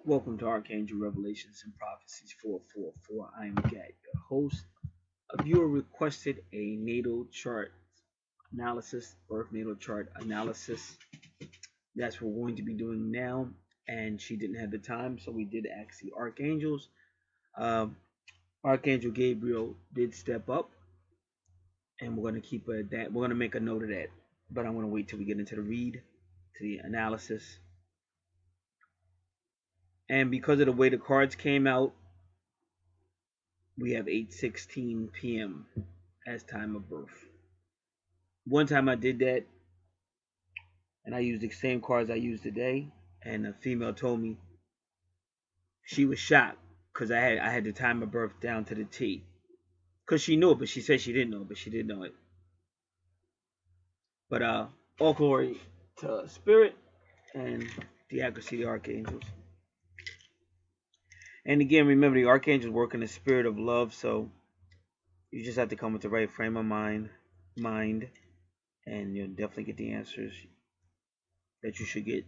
Welcome to Archangel Revelations and Prophecies 444. I am Gat, your host. A viewer requested a natal chart analysis, birth natal chart analysis. That's what we're going to be doing now. And she didn't have the time, so we did ask the archangels. Archangel Gabriel did step up, and we're going to keep it at that. We're going to make a note of that, but I'm going to wait till we get into the read, to the analysis. And because of the way the cards came out, we have 8:16 p.m. as time of birth. One time I did that, and I used the same cards I used today, and a female told me she was shocked because I had the time of birth down to the T. Because she knew it, but she said she didn't know it, but she did know it. But all glory to Spirit and the accuracy of the archangels. And again, remember, the archangels work in the spirit of love, so you just have to come with the right frame of mind, and you'll definitely get the answers that you should get.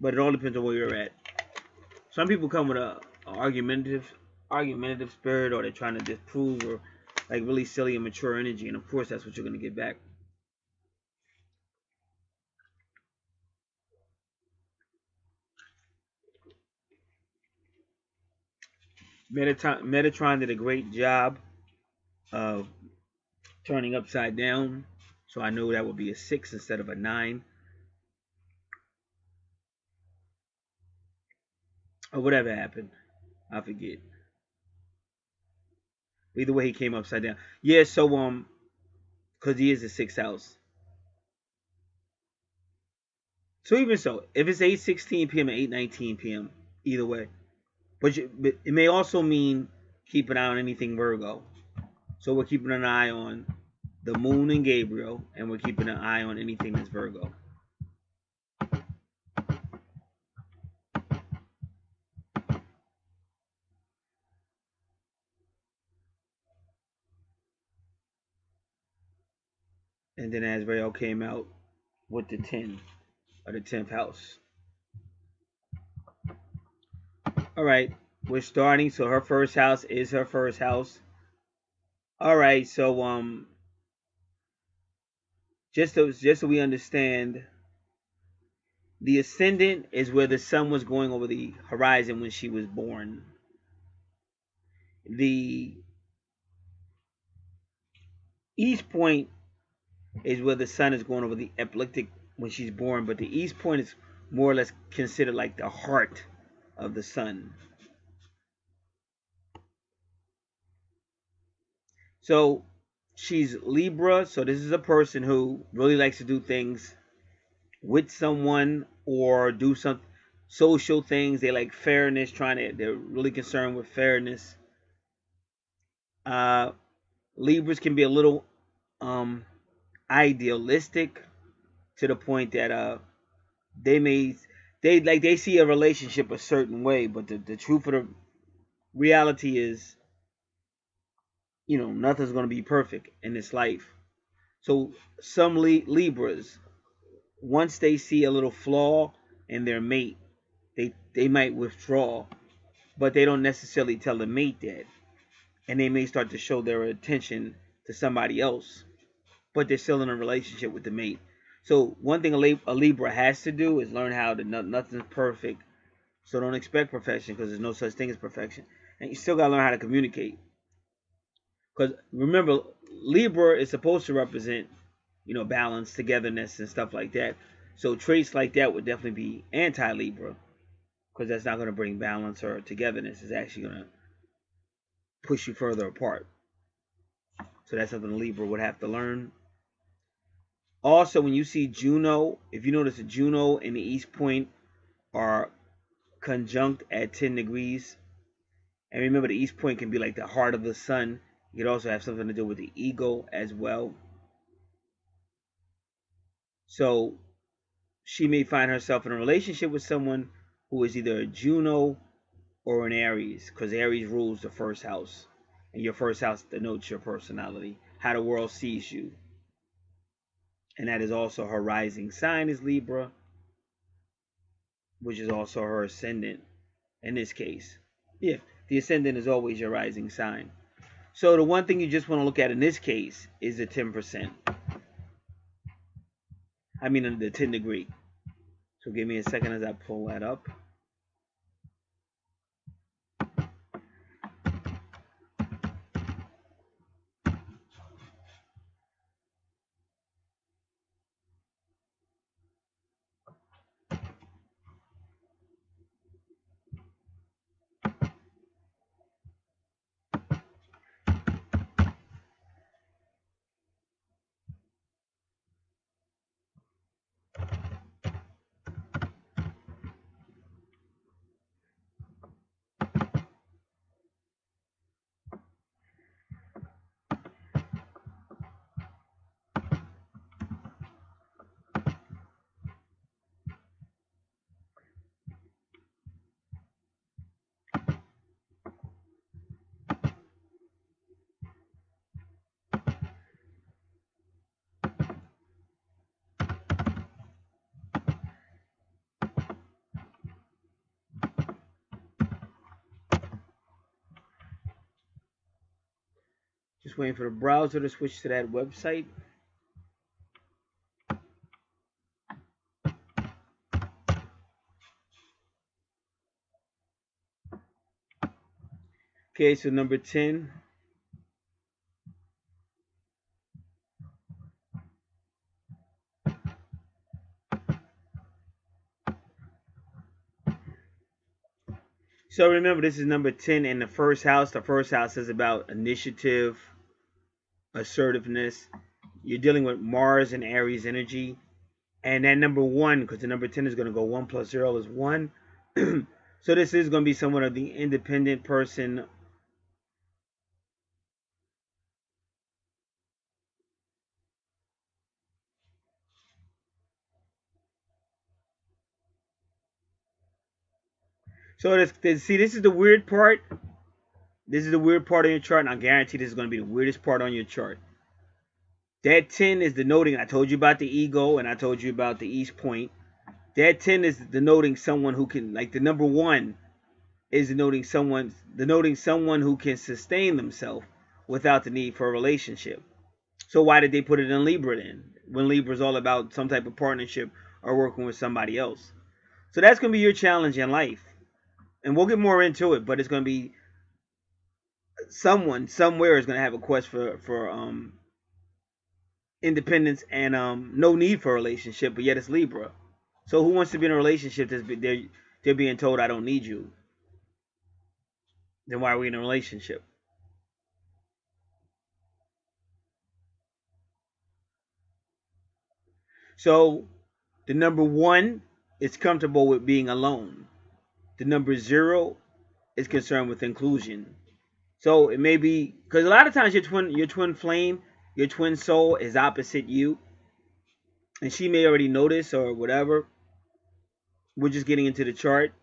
But it all depends on where you're at. Some people come with a argumentative spirit, or they're trying to disprove, or like really silly and mature energy, and of course that's what you're going to get back. Metatron did a great job of turning upside down, so I know that would be a 6 instead of a 9. Or whatever happened, I forget. Either way, he came upside down. Yeah, so because he is the 6th house. So even so, if it's 8:16 p.m. and 8:19 p.m., either way. But it may also mean keep an eye on anything Virgo. So we're keeping an eye on the Moon and Gabriel, and we're keeping an eye on anything that's Virgo. And then Azrael came out with the 10, or the 10th house. All right, we're starting. So her first house is her first house. All right, so just so we understand, the ascendant is where the sun was going over the horizon when she was born. The east point is where the sun is going over the ecliptic when she's born, but the east point is more or less considered like the heart of the sun. So she's Libra, so this is a person who really likes to do things with someone or do some social things. They like fairness, they're really concerned with fairness. Libras can be a little idealistic to the point that they see a relationship a certain way, but the truth of the reality is, nothing's going to be perfect in this life. So some Libras, once they see a little flaw in their mate, they might withdraw, but they don't necessarily tell the mate that, and they may start to show their attention to somebody else, but they're still in a relationship with the mate. So one thing a Libra has to do is learn how to nothing's perfect. So don't expect perfection, because there's no such thing as perfection. And you still got to learn how to communicate. Because remember, Libra is supposed to represent, balance, togetherness, and stuff like that. So traits like that would definitely be anti-Libra, because that's not going to bring balance or togetherness. It's actually going to push you further apart. So that's something Libra would have to learn. Also, when you see Juno, if you notice, the Juno and the East Point are conjunct at 10 degrees. And remember, the East Point can be like the heart of the sun. It could also have something to do with the ego as well. So she may find herself in a relationship with someone who is either a Juno or an Aries, because Aries rules the first house. And your first house denotes your personality, how the world sees you. And that is also her rising sign is Libra, which is also her ascendant. in this case. Yeah, the ascendant is always your rising sign. So the one thing you just want to look at in this case is the 10%. I mean the 10 degree. So give me a second as I pull that up. Just waiting for the browser to switch to that website. Okay, so number 10. So remember, this is number 10 in the first house. The first house is about initiative, assertiveness. You're dealing with Mars and Aries energy. And then number 1, because the number 10 is going to go 1 plus 0 is 1. So this is going to be somewhat of the independent person. So see, this is the weird part. This is the weird part on your chart, and I guarantee this is going to be the weirdest part on your chart. That 10 is denoting, I told you about the ego, and I told you about the East Point. That 10 is denoting someone who can, like the number 1 is denoting someone who can sustain themselves without the need for a relationship. So why did they put it in Libra then? When Libra is all about some type of partnership or working with somebody else. So that's going to be your challenge in life. And we'll get more into it, but it's going to be someone somewhere is going to have a quest for independence and no need for a relationship, but yet it's Libra. So who wants to be in a relationship they're being told I don't need you? Then why are we in a relationship? So the number 1 is comfortable with being alone. The number 0 is concerned with inclusion. So it may be because a lot of times your twin flame, your twin soul is opposite you, and she may already notice or whatever. We're just getting into the chart.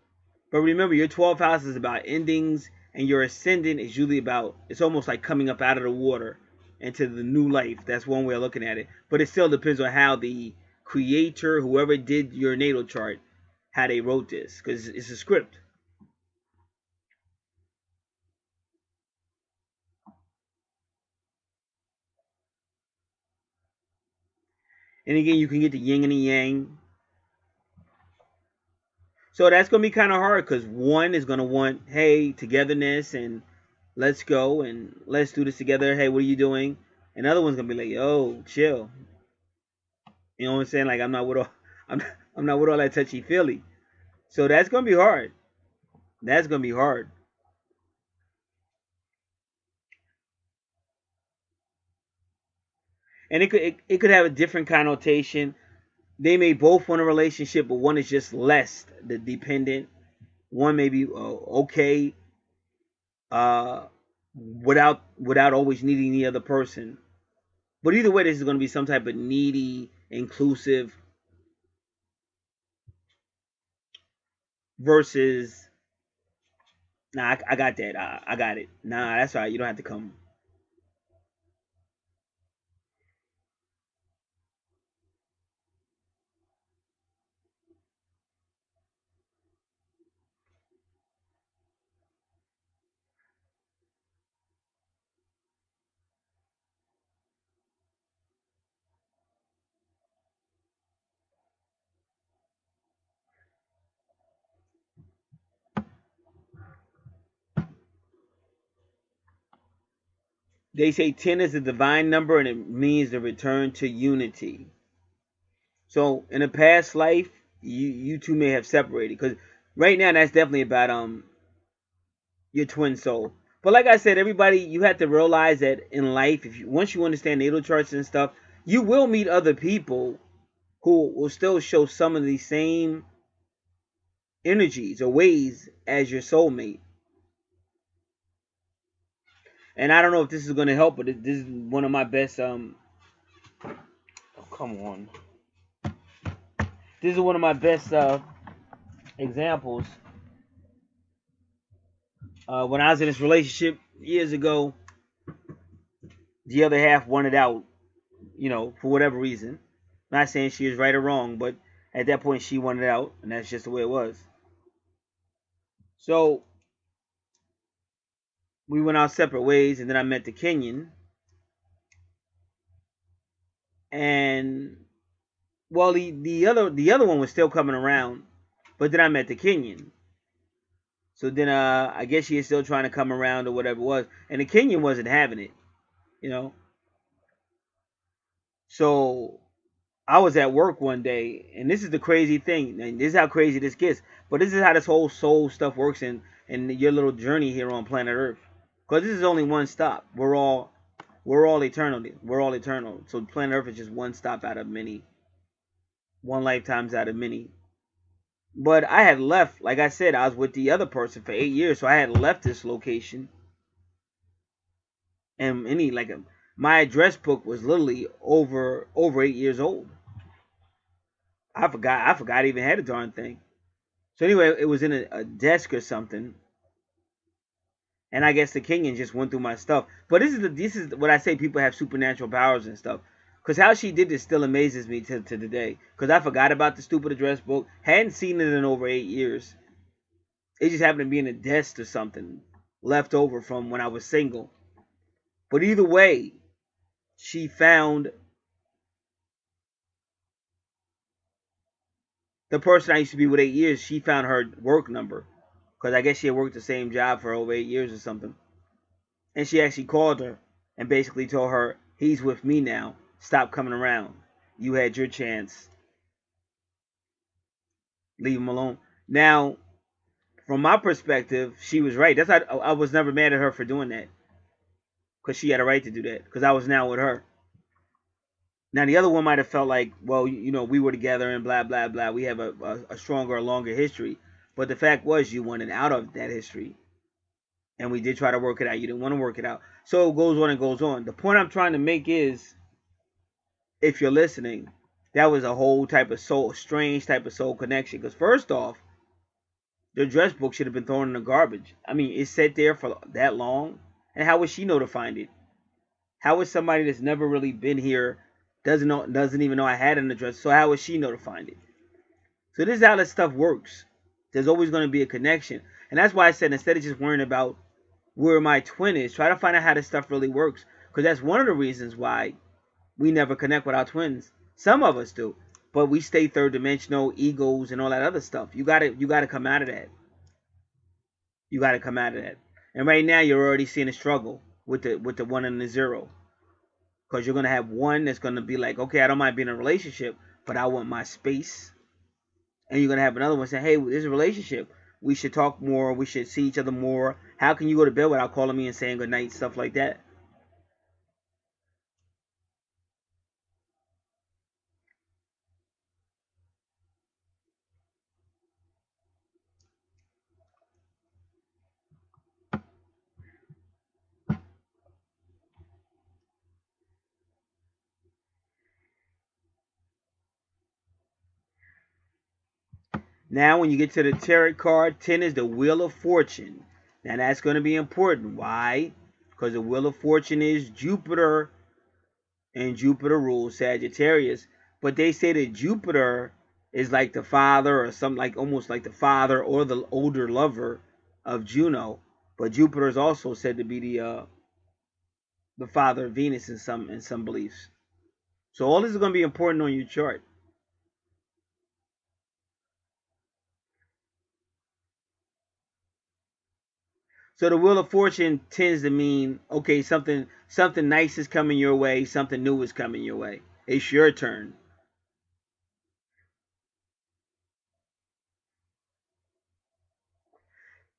But remember, your 12th house is about endings, and your ascendant is usually about, it's almost like coming up out of the water into the new life. That's one way of looking at it. But it still depends on how the creator, whoever did your natal chart, how they wrote this, because it's a script. And again, you can get the yin and the yang. So that's going to be kind of hard because 1 is going to want, hey, togetherness and let's go and let's do this together. Hey, what are you doing? Another one's going to be like, yo, chill. You know what I'm saying? Like I'm not with all I'm not with all that touchy feely. So that's going to be hard. That's going to be hard. And it could have a different connotation. They may both want a relationship, but one is just less the dependent. One may be okay uh, without always needing the other person. But either way, this is going to be some type of needy, inclusive versus. Nah, I got that. I got it. Nah, that's all right. You don't have to come. They say 10 is a divine number and it means the return to unity. So in a past life, you two may have separated, because right now that's definitely about your twin soul. But like I said, everybody, you have to realize that in life, if you once you understand natal charts and stuff, you will meet other people who will still show some of the same energies or ways as your soulmate. And I don't know if this is going to help, but this is one of my best oh, come on. This is one of my best examples. When I was in this relationship years ago, the other half wanted out, for whatever reason. Not saying she was right or wrong, but at that point she wanted out, and that's just the way it was. So we went our separate ways, and then I met the Kenyan, and well, the other one was still coming around, but then I met the Kenyan. So then I guess she is still trying to come around or whatever it was, and the Kenyan wasn't having it, you know. So I was at work one day, and this is the crazy thing, and this is how crazy this gets. But this is how this whole soul stuff works in your little journey here on planet Earth. Because this is only one stop. We're all eternal. We're all eternal. So planet Earth is just one stop out of many, one lifetimes out of many. But I had left, like I said, I was with the other person for 8 years, so I had left this location, and my address book was literally over 8 years old. I forgot I even had a darn thing. So anyway, it was in a desk or something, and I guess the Kenyan just went through my stuff. But this is what I say. People have supernatural powers and stuff. Because how she did this still amazes me to the day. Because I forgot about the stupid address book. Hadn't seen it in over 8 years. It just happened to be in a desk or something, left over from when I was single. But either way, she found the person I used to be with 8 years. She found her work number. Because I guess she had worked the same job for over 8 years or something. And she actually called her and basically told her, he's with me now. Stop coming around. You had your chance. Leave him alone. Now, from my perspective, she was right. That's how I was never mad at her for doing that. Because she had a right to do that. Because I was now with her. Now, the other one might have felt like, well, we were together and blah, blah, blah. We have a stronger, longer history. But the fact was, you wanted out of that history. And we did try to work it out. You didn't want to work it out. So it goes on and goes on. The point I'm trying to make is, if you're listening, that was a whole type of strange type of soul connection. Because first off, the address book should have been thrown in the garbage. I mean, it sat there for that long. And how would she know to find it? How would somebody that's never really been here, doesn't even know I had an address, so how would she know to find it? So this is how this stuff works. There's always going to be a connection. And that's why I said, instead of just worrying about where my twin is, try to find out how this stuff really works. Because that's one of the reasons why we never connect with our twins. Some of us do, but we stay third dimensional, egos, and all that other stuff. You gotta come out of that. You gotta come out of that. And right now, you're already seeing a struggle with the 1 and the 0, because you're gonna have one that's gonna be like, okay, I don't mind being in a relationship, but I want my space. And you're gonna have another one say, hey, this is a relationship. We should talk more. We should see each other more. How can you go to bed without calling me and saying goodnight, stuff like that? Now, when you get to the tarot card, 10 is the Wheel of Fortune. Now, that's going to be important. Why? Because the Wheel of Fortune is Jupiter, and Jupiter rules Sagittarius. But they say that Jupiter is like the father, or something, like almost like the father or the older lover of Juno. But Jupiter is also said to be the father of Venus in some beliefs. So all this is going to be important on your chart. So the Wheel of Fortune tends to mean, okay, something nice is coming your way, something new is coming your way. It's your turn.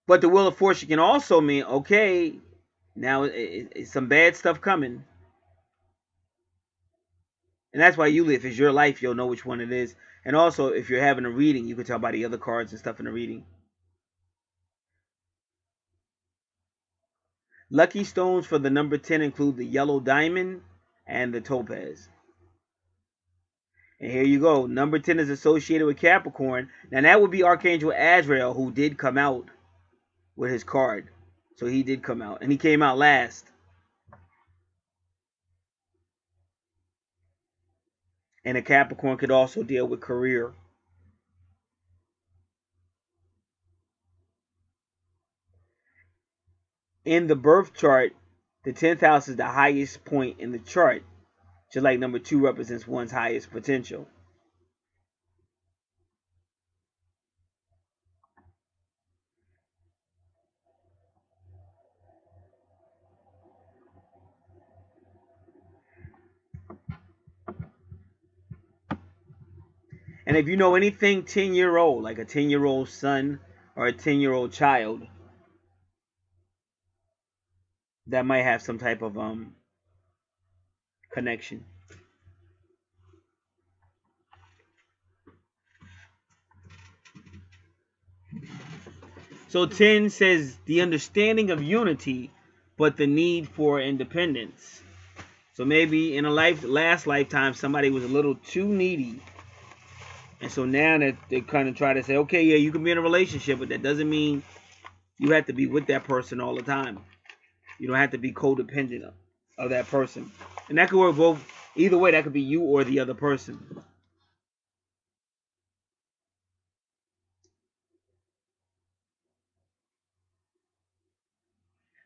But the Wheel of Fortune can also mean, okay, now it's some bad stuff coming. And that's why you live. It's your life. You'll know which one it is. And also, if you're having a reading, you can tell by the other cards and stuff in the reading. Lucky stones for the number 10 include the yellow diamond and the topaz. And here you go. Number 10 is associated with Capricorn. Now, that would be Archangel Azrael, who did come out with his card. So he did come out. And he came out last. And a Capricorn could also deal with career. In the birth chart, the 10th house is the highest point in the chart, just like number 2 represents one's highest potential. And if you know anything 10-year-old, like a 10-year-old son or a 10-year-old child, that might have some type of connection. So 10 says the understanding of unity, but the need for independence. So maybe in a last lifetime, somebody was a little too needy. And so now that they kind of try to say, okay, yeah, you can be in a relationship, but that doesn't mean you have to be with that person all the time. You don't have to be codependent of that person. And that could work both. Either way, that could be you or the other person.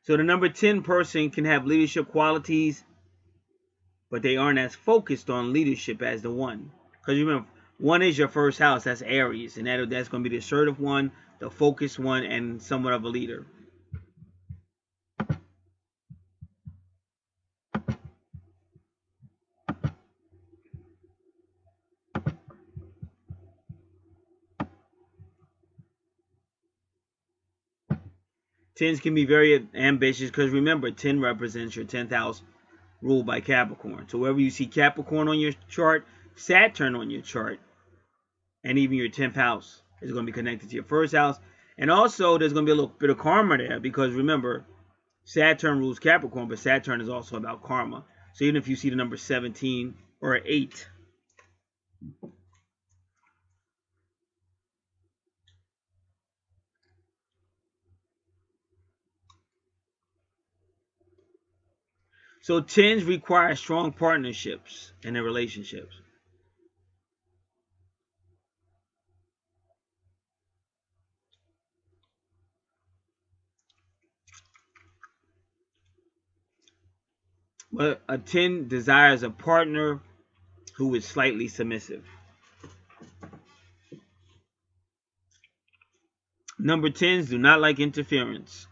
So the number 10 person can have leadership qualities, but they aren't as focused on leadership as the 1. Because remember, 1 is your first house. That's Aries. And that's going to be the assertive one, the focused one, and somewhat of a leader. Tens can be very ambitious because remember, 10 represents your 10th house ruled by Capricorn. So wherever you see Capricorn on your chart, Saturn on your chart, and even your 10th house is going to be connected to your first house. And also, there's going to be a little bit of karma there because remember, Saturn rules Capricorn, but Saturn is also about karma. So even if you see the number 17 or 8, so 10s require strong partnerships in their relationships. But a 10 desires a partner who is slightly submissive. Number 10s do not like interference.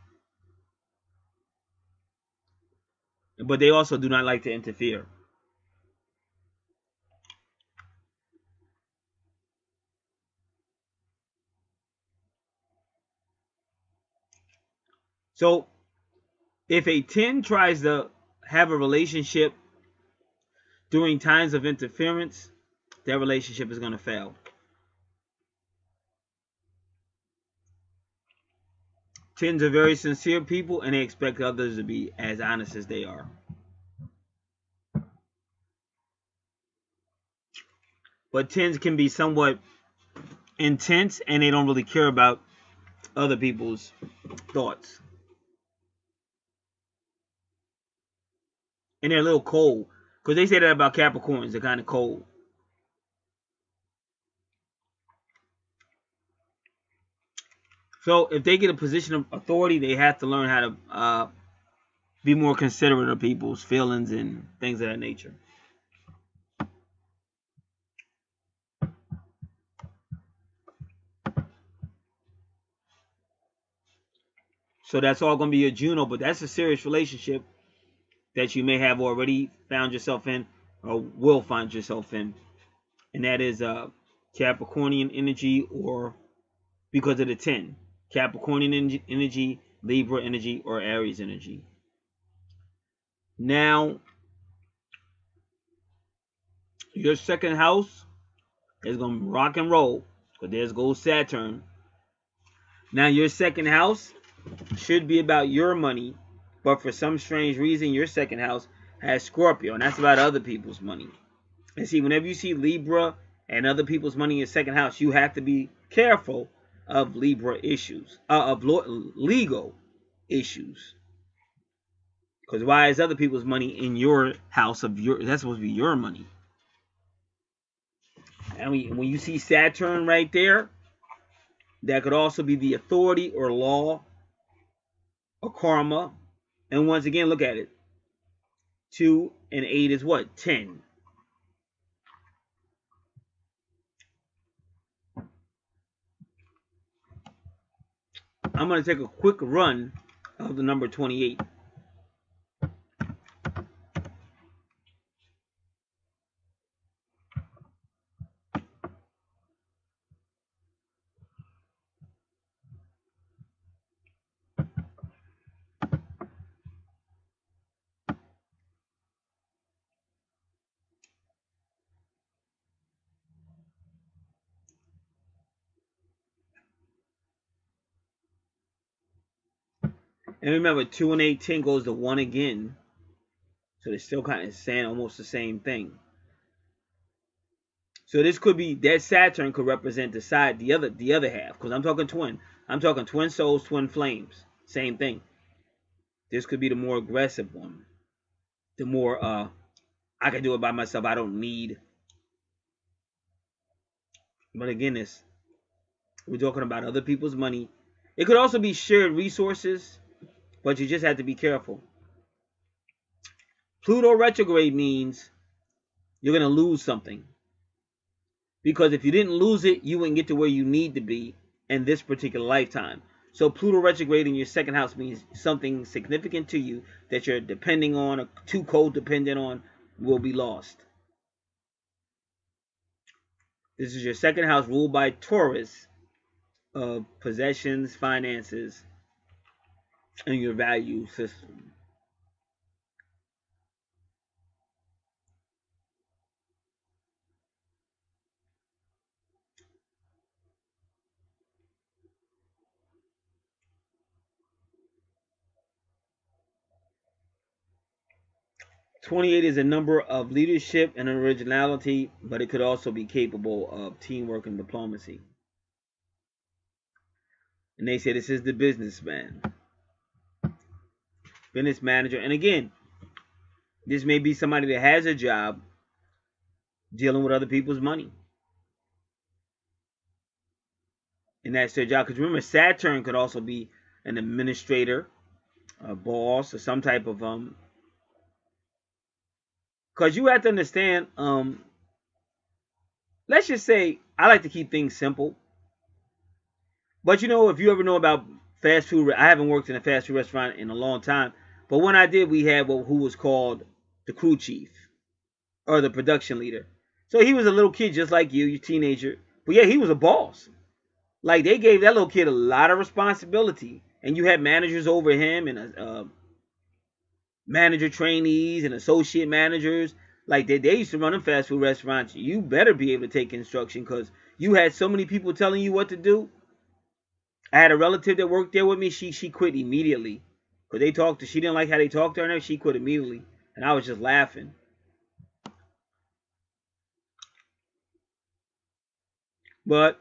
But they also do not like to interfere. So if a 10 tries to have a relationship during times of interference, that relationship is going to fail. 10s are very sincere people and they expect others to be as honest as they are. But 10s can be somewhat intense and they don't really care about other people's thoughts. And they're a little cold. Because they say that about Capricorns. They're kind of cold. So if they get a position of authority, they have to learn how to be more considerate of people's feelings and things of that nature. So that's all going to be your Juno, but that's a serious relationship that you may have already found yourself in or will find yourself in. And that is Capricornian energy, or because of the 10. Capricornian energy, Libra energy, or Aries energy. Now, your second house is going to rock and roll, because there's goes Saturn. Now, your second house should be about your money, but for some strange reason, your second house has Scorpio, and that's about other people's money. And see, whenever you see Libra and other people's money in your second house, you have to be careful of Libra issues, of legal issues. Because why is other people's money in your house of your? That's supposed to be your money. And when you see Saturn right there, that could also be the authority or law or karma. And once again, look at it. 2 and 8 is what? 10. I'm going to take a quick run of the number 28. And remember, 2 and 8, 10 goes to 1 again. So they're still kind of saying almost the same thing. So this could be, that Saturn could represent the side, the other half. Because I'm talking twin. I'm talking twin souls, twin flames. Same thing. This could be the more aggressive one. The more, I can do it by myself. I don't need. But again, we're talking about other people's money. It could also be shared resources. But you just have to be careful. Pluto retrograde means you're going to lose something. Because if you didn't lose it, you wouldn't get to where you need to be in this particular lifetime. So Pluto retrograde in your second house means something significant to you that you're depending on or too codependent on will be lost. This is your second house ruled by Taurus of possessions, finances, and your value system. '28 is a number of leadership and originality, but it could also be capable of teamwork and diplomacy. And they say this is the businessman. Business manager. And again, this may be somebody that has a job dealing with other people's money. And that's their job. Because remember, Saturn could also be an administrator, a boss, or some type of because you have to understand, let's just say, I like to keep things simple. But you know, if you ever know about fast food, I haven't worked in a fast food restaurant in a long time. But when I did, we had who was called the crew chief or the production leader. So he was a little kid just like you, teenager. But yeah, he was a boss. Like they gave that little kid a lot of responsibility. And you had managers over him and manager trainees and associate managers. Like they used to run in fast food restaurants. You better be able to take instruction because you had so many people telling you what to do. I had a relative that worked there with me. She quit immediately because she didn't like how they talked to her. And she quit immediately, and I was just laughing. But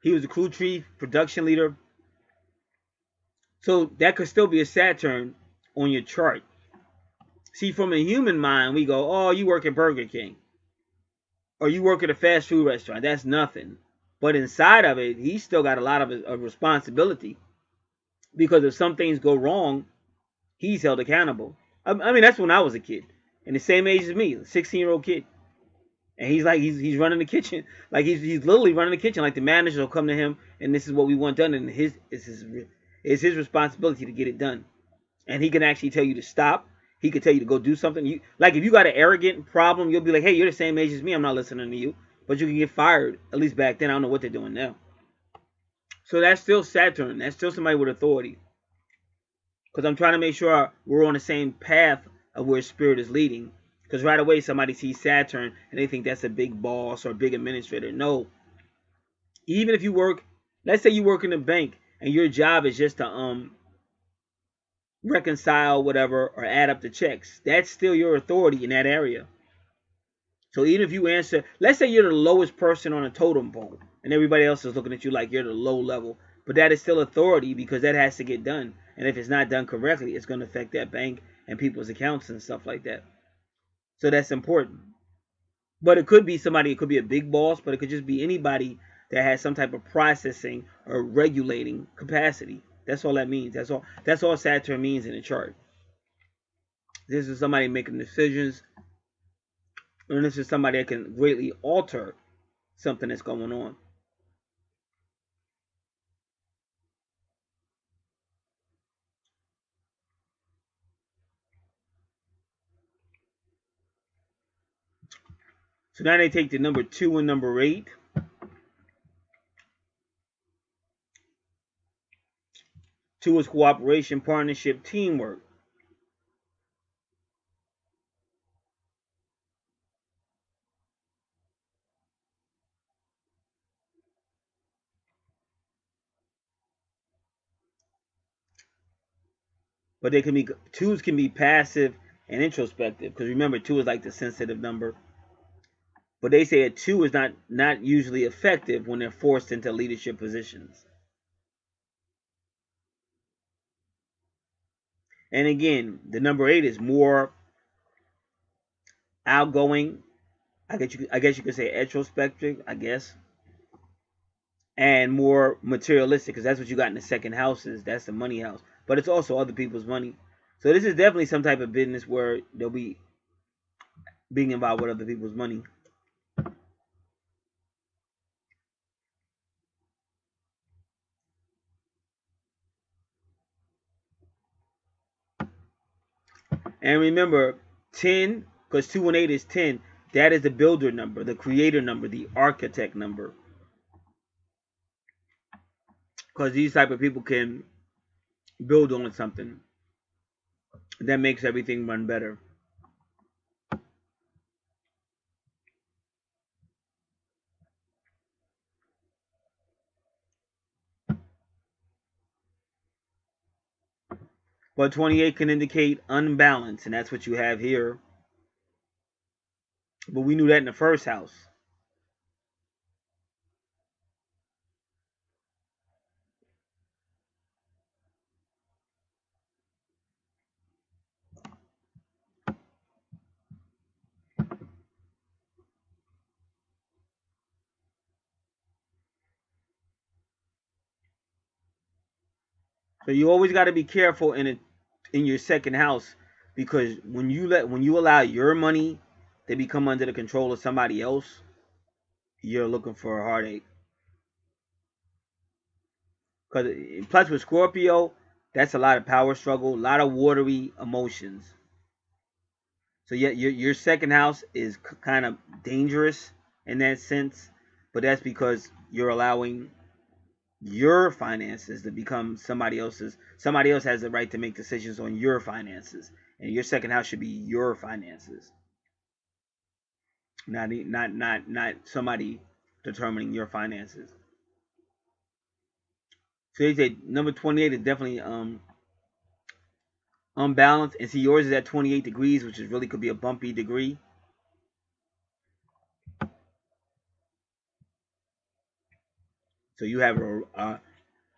he was the crew chief, production leader. So that could still be a Saturn on your chart. See, from a human mind, we go, oh, you work at Burger King. Or you work at a fast food restaurant. That's nothing. But inside of it, he's still got a lot of responsibility. Because if some things go wrong, he's held accountable. I mean, that's when I was a kid. And the same age as me, a 16-year-old kid. And he's like, he's running the kitchen. Like, he's literally running the kitchen. Like, the manager will come to him, and this is what we want done. And It's his responsibility to get it done. And he can actually tell you to stop. He could tell you to go do something. You like if you got an arrogant problem, you'll be like, hey, you're the same age as me. I'm not listening to you. But you can get fired. At least back then. I don't know what they're doing now. So that's still Saturn. That's still somebody with authority. Because I'm trying to make sure we're on the same path of where spirit is leading. Because right away somebody sees Saturn and they think that's a big boss or a big administrator. No. Even if you work, let's say you work in a bank and your job is just to reconcile whatever or add up the checks. That's still your authority in that area. So even if you answer, let's say you're the lowest person on a totem pole and everybody else is looking at you like you're the low level, but that is still authority because that has to get done. And if it's not done correctly, it's going to affect that bank and people's accounts and stuff like that. So that's important. But it could be somebody, it could be a big boss, but it could just be anybody that has some type of processing or regulating capacity. That's all that means. That's all Saturn means in the chart. This is somebody making decisions, and this is somebody that can greatly alter something that's going on. So now they take the number 2 and number 8. Two is cooperation, partnership, teamwork. But they can be, twos can be passive and introspective, because remember 2 is like the sensitive number. But they say a 2 is not usually effective when they're forced into leadership positions. And again, the number 8 is more outgoing. I guess you could say introspective, I guess. And more materialistic, because that's what you got in the second house. That's the money house. But it's also other people's money. So this is definitely some type of business where they'll be being involved with other people's money. And remember, 10, because 2 and 8 is 10, that is the builder number, the creator number, the architect number. Because these type of people can build on something that makes everything run better. But 28 can indicate unbalance, and that's what you have here. But we knew that in the first house. So you always got to be careful in your second house, because when you allow your money to become under the control of somebody else, you're looking for a heartache. Because plus with Scorpio, that's a lot of power struggle, a lot of watery emotions. So yeah, your second house is kind of dangerous in that sense, but that's because you're allowing your finances to become somebody else's. Somebody else has the right to make decisions on your finances, and your second house should be your finances, not somebody determining your finances. So they say number 28 is definitely unbalanced, and see yours is at 28 degrees, which is really could be a bumpy degree. So you have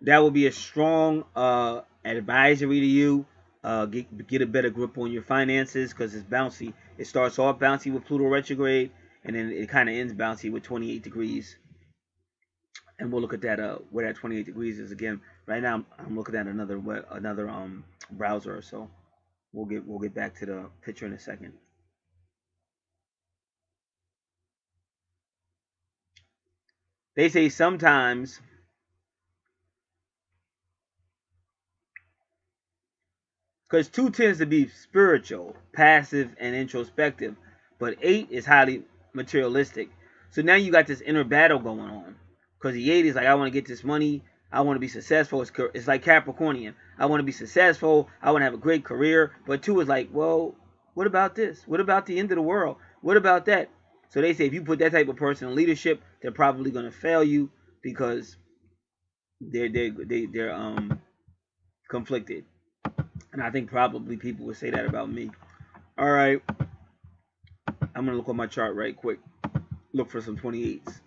that will be a strong advisory to you. Get a better grip on your finances, because it's bouncy. It starts off bouncy with Pluto retrograde, and then it kind of ends bouncy with 28 degrees. And we'll look at that where that 28 degrees is again. Right now I'm looking at another browser, so we'll get back to the picture in a second. They say sometimes Because 2 tends to be spiritual, passive, and introspective, but 8 is highly materialistic. So now you got this inner battle going on. Because the 8 is like, I want to get this money, I want to be successful. It's like Capricornian. I want to be successful, I want to have a great career. But 2 is like, well, what about this? What about the end of the world? What about that? So they say if you put that type of person in leadership, they're probably going to fail you because they're conflicted. And I think probably people would say that about me. All right. I'm going to look on my chart right quick. Look for some 28s.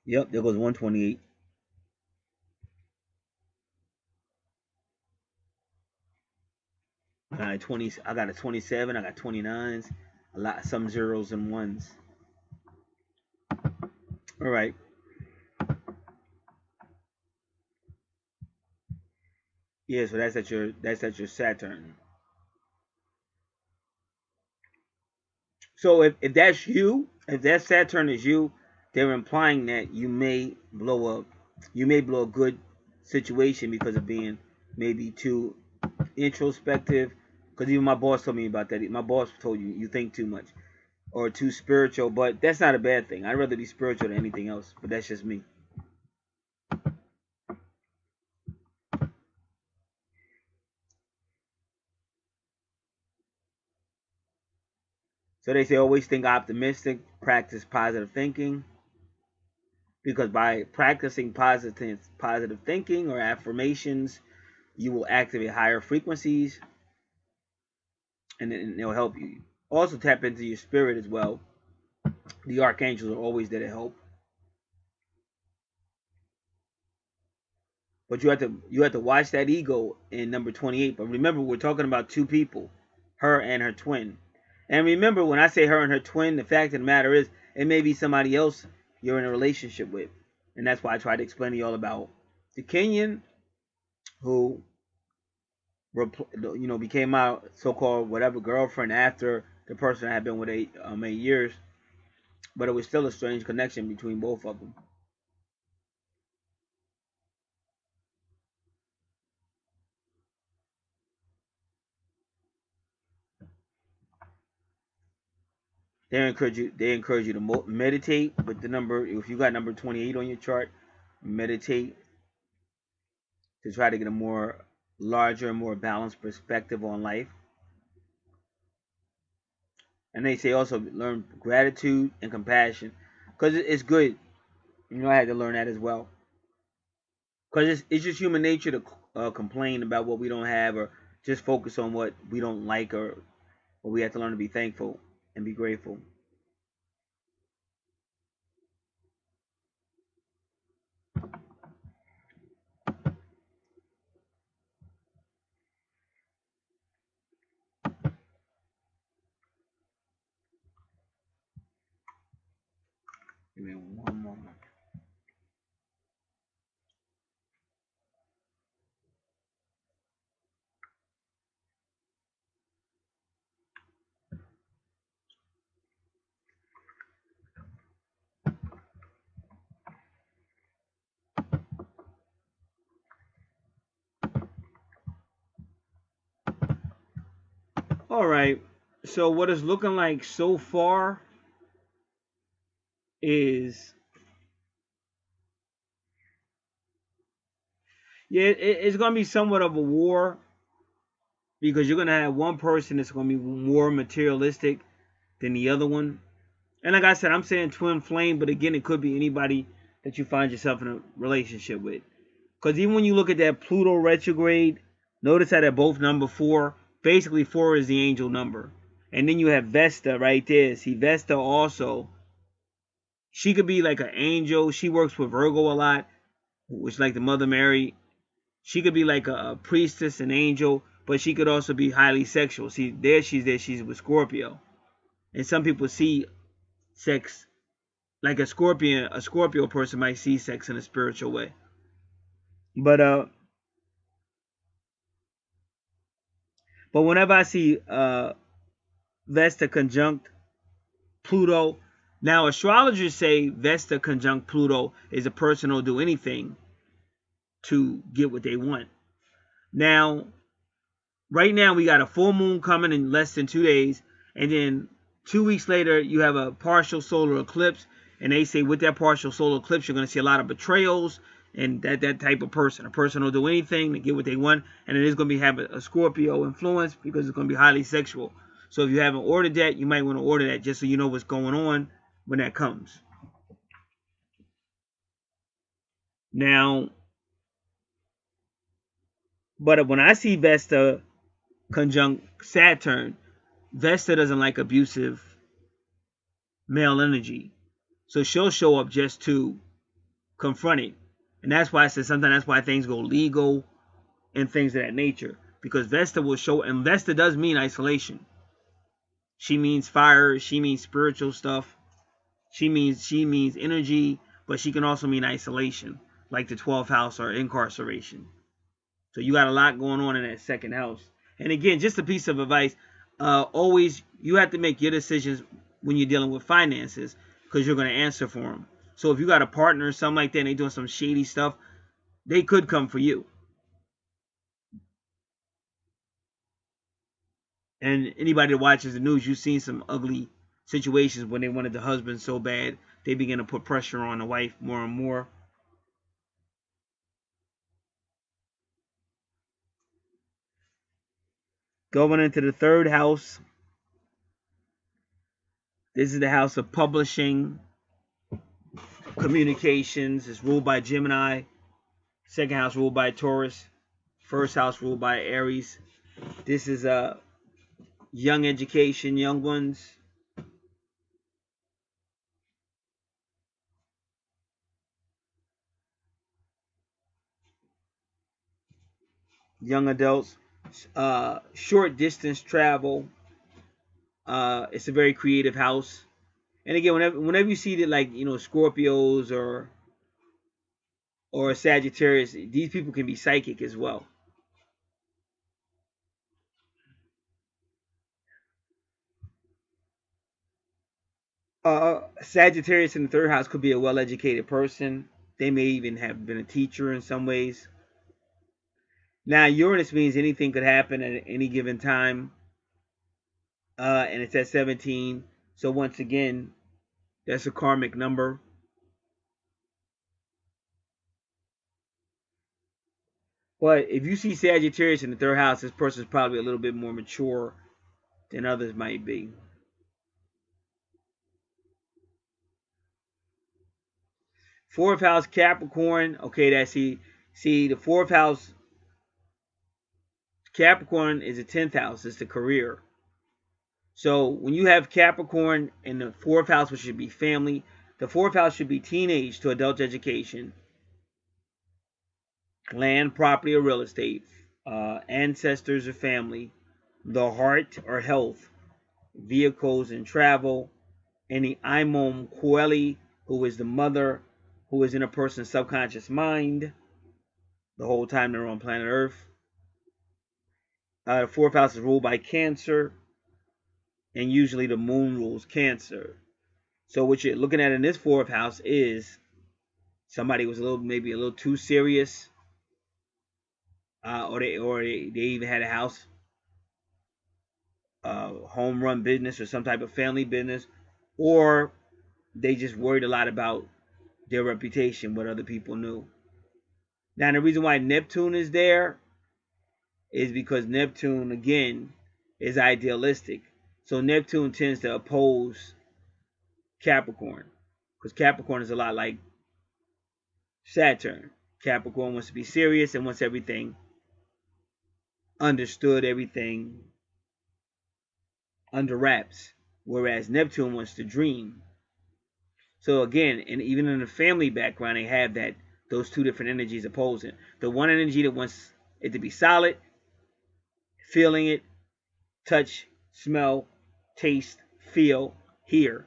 Yep, there goes 128. I got a 27, I got 29s, some zeros and ones. All right. Yeah, so that's at your Saturn. So if that's you, if that Saturn is you, they're implying that you may blow a good situation because of being maybe too introspective. Because even my boss told me about that. My boss told you think too much or too spiritual, but that's not a bad thing. I'd rather be spiritual than anything else, but that's just me. So they say always think optimistic, practice positive thinking. Because by practicing positive thinking or affirmations, you will activate higher frequencies, and it'll help you. Also tap into your spirit as well. The archangels are always there to help. But you have to watch that ego in number 28. But remember, we're talking about 2 people, her and her twin. And remember, when I say her and her twin, the fact of the matter is, it may be somebody else you're in a relationship with. And that's why I tried to explain to you all about the Kenyan who, became my so-called whatever girlfriend after the person I had been with 8 years. But it was still a strange connection between both of them. They encourage you to meditate with the number. If you got number 28 on your chart, meditate to try to get a more larger, more balanced perspective on life. And they say also learn gratitude and compassion because it's good. I had to learn that as well because it's just human nature to complain about what we don't have or just focus on what we don't like, or we have to learn to be thankful and be grateful. Give me one moment. All right. So what it's looking like so far is, yeah, it's gonna be somewhat of a war because you're gonna have one person that's gonna be more materialistic than the other one. And like I said, I'm saying twin flame, but again, it could be anybody that you find yourself in a relationship with. Because even when you look at that Pluto retrograde, notice how they're both number 4. Basically, 4 is the angel number. And then you have Vesta right there. See, Vesta also, she could be like an angel. She works with Virgo a lot, which is like the Mother Mary. She could be like a priestess, an angel, but she could also be highly sexual. See, she's with Scorpio. And some people see sex like a Scorpio person might see sex in a spiritual way. But whenever I see Vesta conjunct Pluto. Now, astrologers say Vesta conjunct Pluto is a person who'll do anything to get what they want. Now, right now, we got a full moon coming in less than 2 days. And then 2 weeks later, you have a partial solar eclipse. And they say with that partial solar eclipse, you're going to see a lot of betrayals and that type of person. A person will do anything to get what they want. And it is going to have a Scorpio influence because it's going to be highly sexual. So if you haven't ordered that, you might want to order that just so you know what's going on when that comes. Now, but when I see Vesta conjunct Saturn, Vesta doesn't like abusive male energy. So she'll show up just to confront it. And that's why I said sometimes that's why things go legal and things of that nature. Because Vesta will show, and Vesta does mean isolation. She means fire, she means spiritual stuff. She means energy, but she can also mean isolation, like the 12th house or incarceration. So you got a lot going on in that second house. And again, just a piece of advice, always you have to make your decisions when you're dealing with finances because you're going to answer for them. So if you got a partner or something like that and they're doing some shady stuff, they could come for you. And anybody that watches the news, you've seen some ugly situations when they wanted the husband so bad, they begin to put pressure on the wife more and more. Going into the third house, this is the house of publishing, communications. It's ruled by Gemini. Second house ruled by Taurus. First house ruled by Aries. This is a young education, young ones. Young adults. Short distance travel. It's a very creative house. And again, whenever you see that, like, Scorpios or Sagittarius, these people can be psychic as well. Sagittarius in the third house could be a well-educated person. They may even have been a teacher in some ways. Now, Uranus means anything could happen at any given time. And it's at 17. So once again, that's a karmic number. But if you see Sagittarius in the third house, this person is probably a little bit more mature than others might be. Fourth house Capricorn. Okay, that's see the fourth house Capricorn is the 10th house. It's the career. So when you have Capricorn in the fourth house, which should be family, the fourth house should be teenage to adult education, land, property, or real estate, ancestors or family, the heart or health, vehicles and travel, any Imom Coeli, who is the mother, who is in a person's subconscious mind the whole time they're on planet Earth. The fourth house is ruled by Cancer, and usually the moon rules Cancer. So what you're looking at in this fourth house is somebody was maybe a little too serious, or they even had a house, home run business or some type of family business, or they just worried a lot about their reputation, what other people knew. Now the reason why Neptune is there is because Neptune again is idealistic. So Neptune tends to oppose Capricorn, because Capricorn is a lot like Saturn. Capricorn wants to be serious and wants everything understood, everything under wraps, whereas Neptune wants to dream. So again, and even in the family background, they have those two different energies opposing. The one energy that wants it to be solid, feeling it, touch, smell, taste, feel, hear.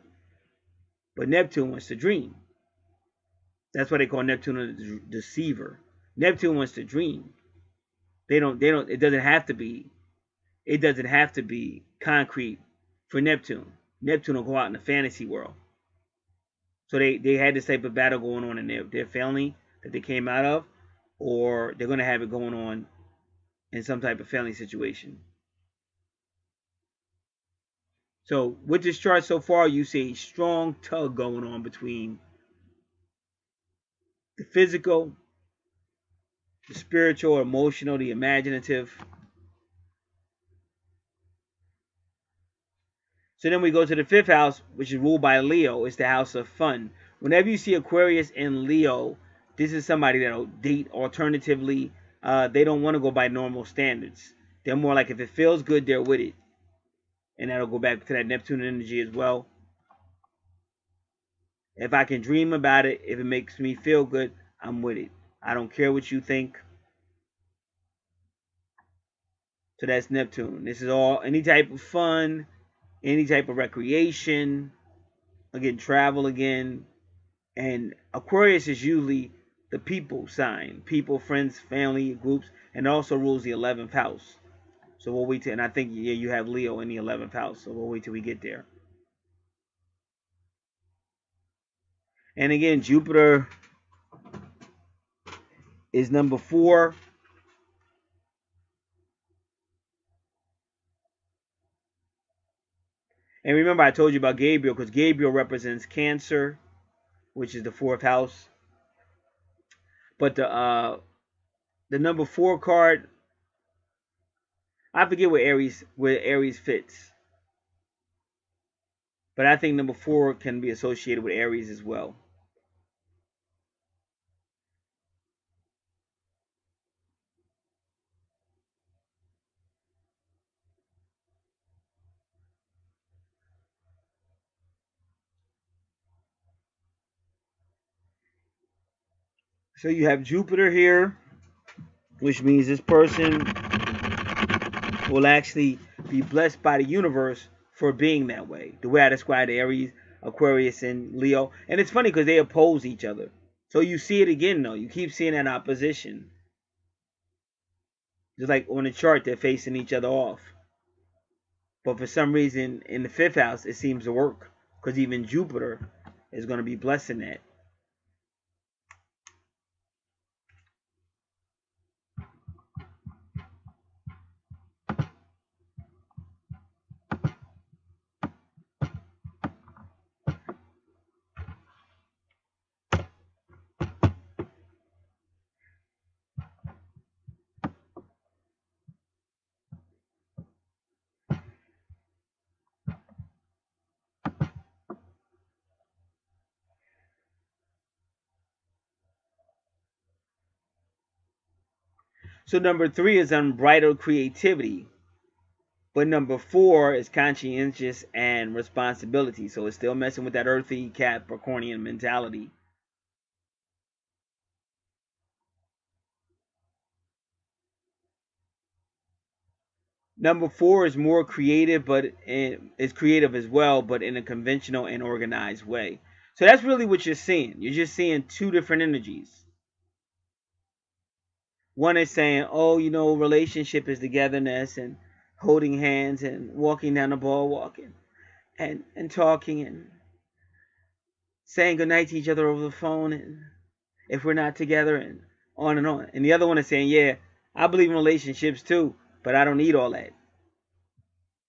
But Neptune wants to dream. That's why they call Neptune a deceiver. Neptune wants to dream. It doesn't have to be concrete for Neptune. Neptune will go out in the fantasy world. So they had this type of battle going on in their family that they came out of, or they're going to have it going on in some type of family situation. So with this chart so far, you see a strong tug going on between the physical, the spiritual, emotional, the imaginative. So then we go to the fifth house, which is ruled by Leo. It's the house of fun. Whenever you see Aquarius and Leo, this is somebody that'll date alternatively. They don't want to go by normal standards. They're more like if it feels good, they're with it. And that'll go back to that Neptune energy as well. If I can dream about it, if it makes me feel good, I'm with it. I don't care what you think. So that's Neptune. This is all any type of fun, any type of recreation, again, travel again. And Aquarius is usually the people sign. People, friends, family, groups, and also rules the 11th house. So we'll wait till, and I think, yeah, you have Leo in the 11th house. So we'll wait till we get there. And again, Jupiter is number 4. And remember, I told you about Gabriel, because Gabriel represents Cancer, which is the 4th house. But the number 4 card, I forget where Aries fits. But I think number 4 can be associated with Aries as well. So you have Jupiter here, which means this person will actually be blessed by the universe for being that way. The way I described Aries, Aquarius, and Leo. And it's funny because they oppose each other. So you see it again, though. You keep seeing that opposition. Just like on the chart, they're facing each other off. But for some reason, in the 5th house, it seems to work. Because even Jupiter is going to be blessing that. So number 3 is unbridled creativity. But number 4 is conscientious and responsibility. So it's still messing with that earthy Capricornian mentality. Number 4 is more creative, but is creative as well, but in a conventional and organized way. So that's really what you're seeing. You're just seeing 2 different energies. One is saying, oh, you know, relationship is togetherness and holding hands and walking down the boardwalk and talking and saying goodnight to each other over the phone and if we're not together and on and on. And the other one is saying, yeah, I believe in relationships too, but I don't need all that.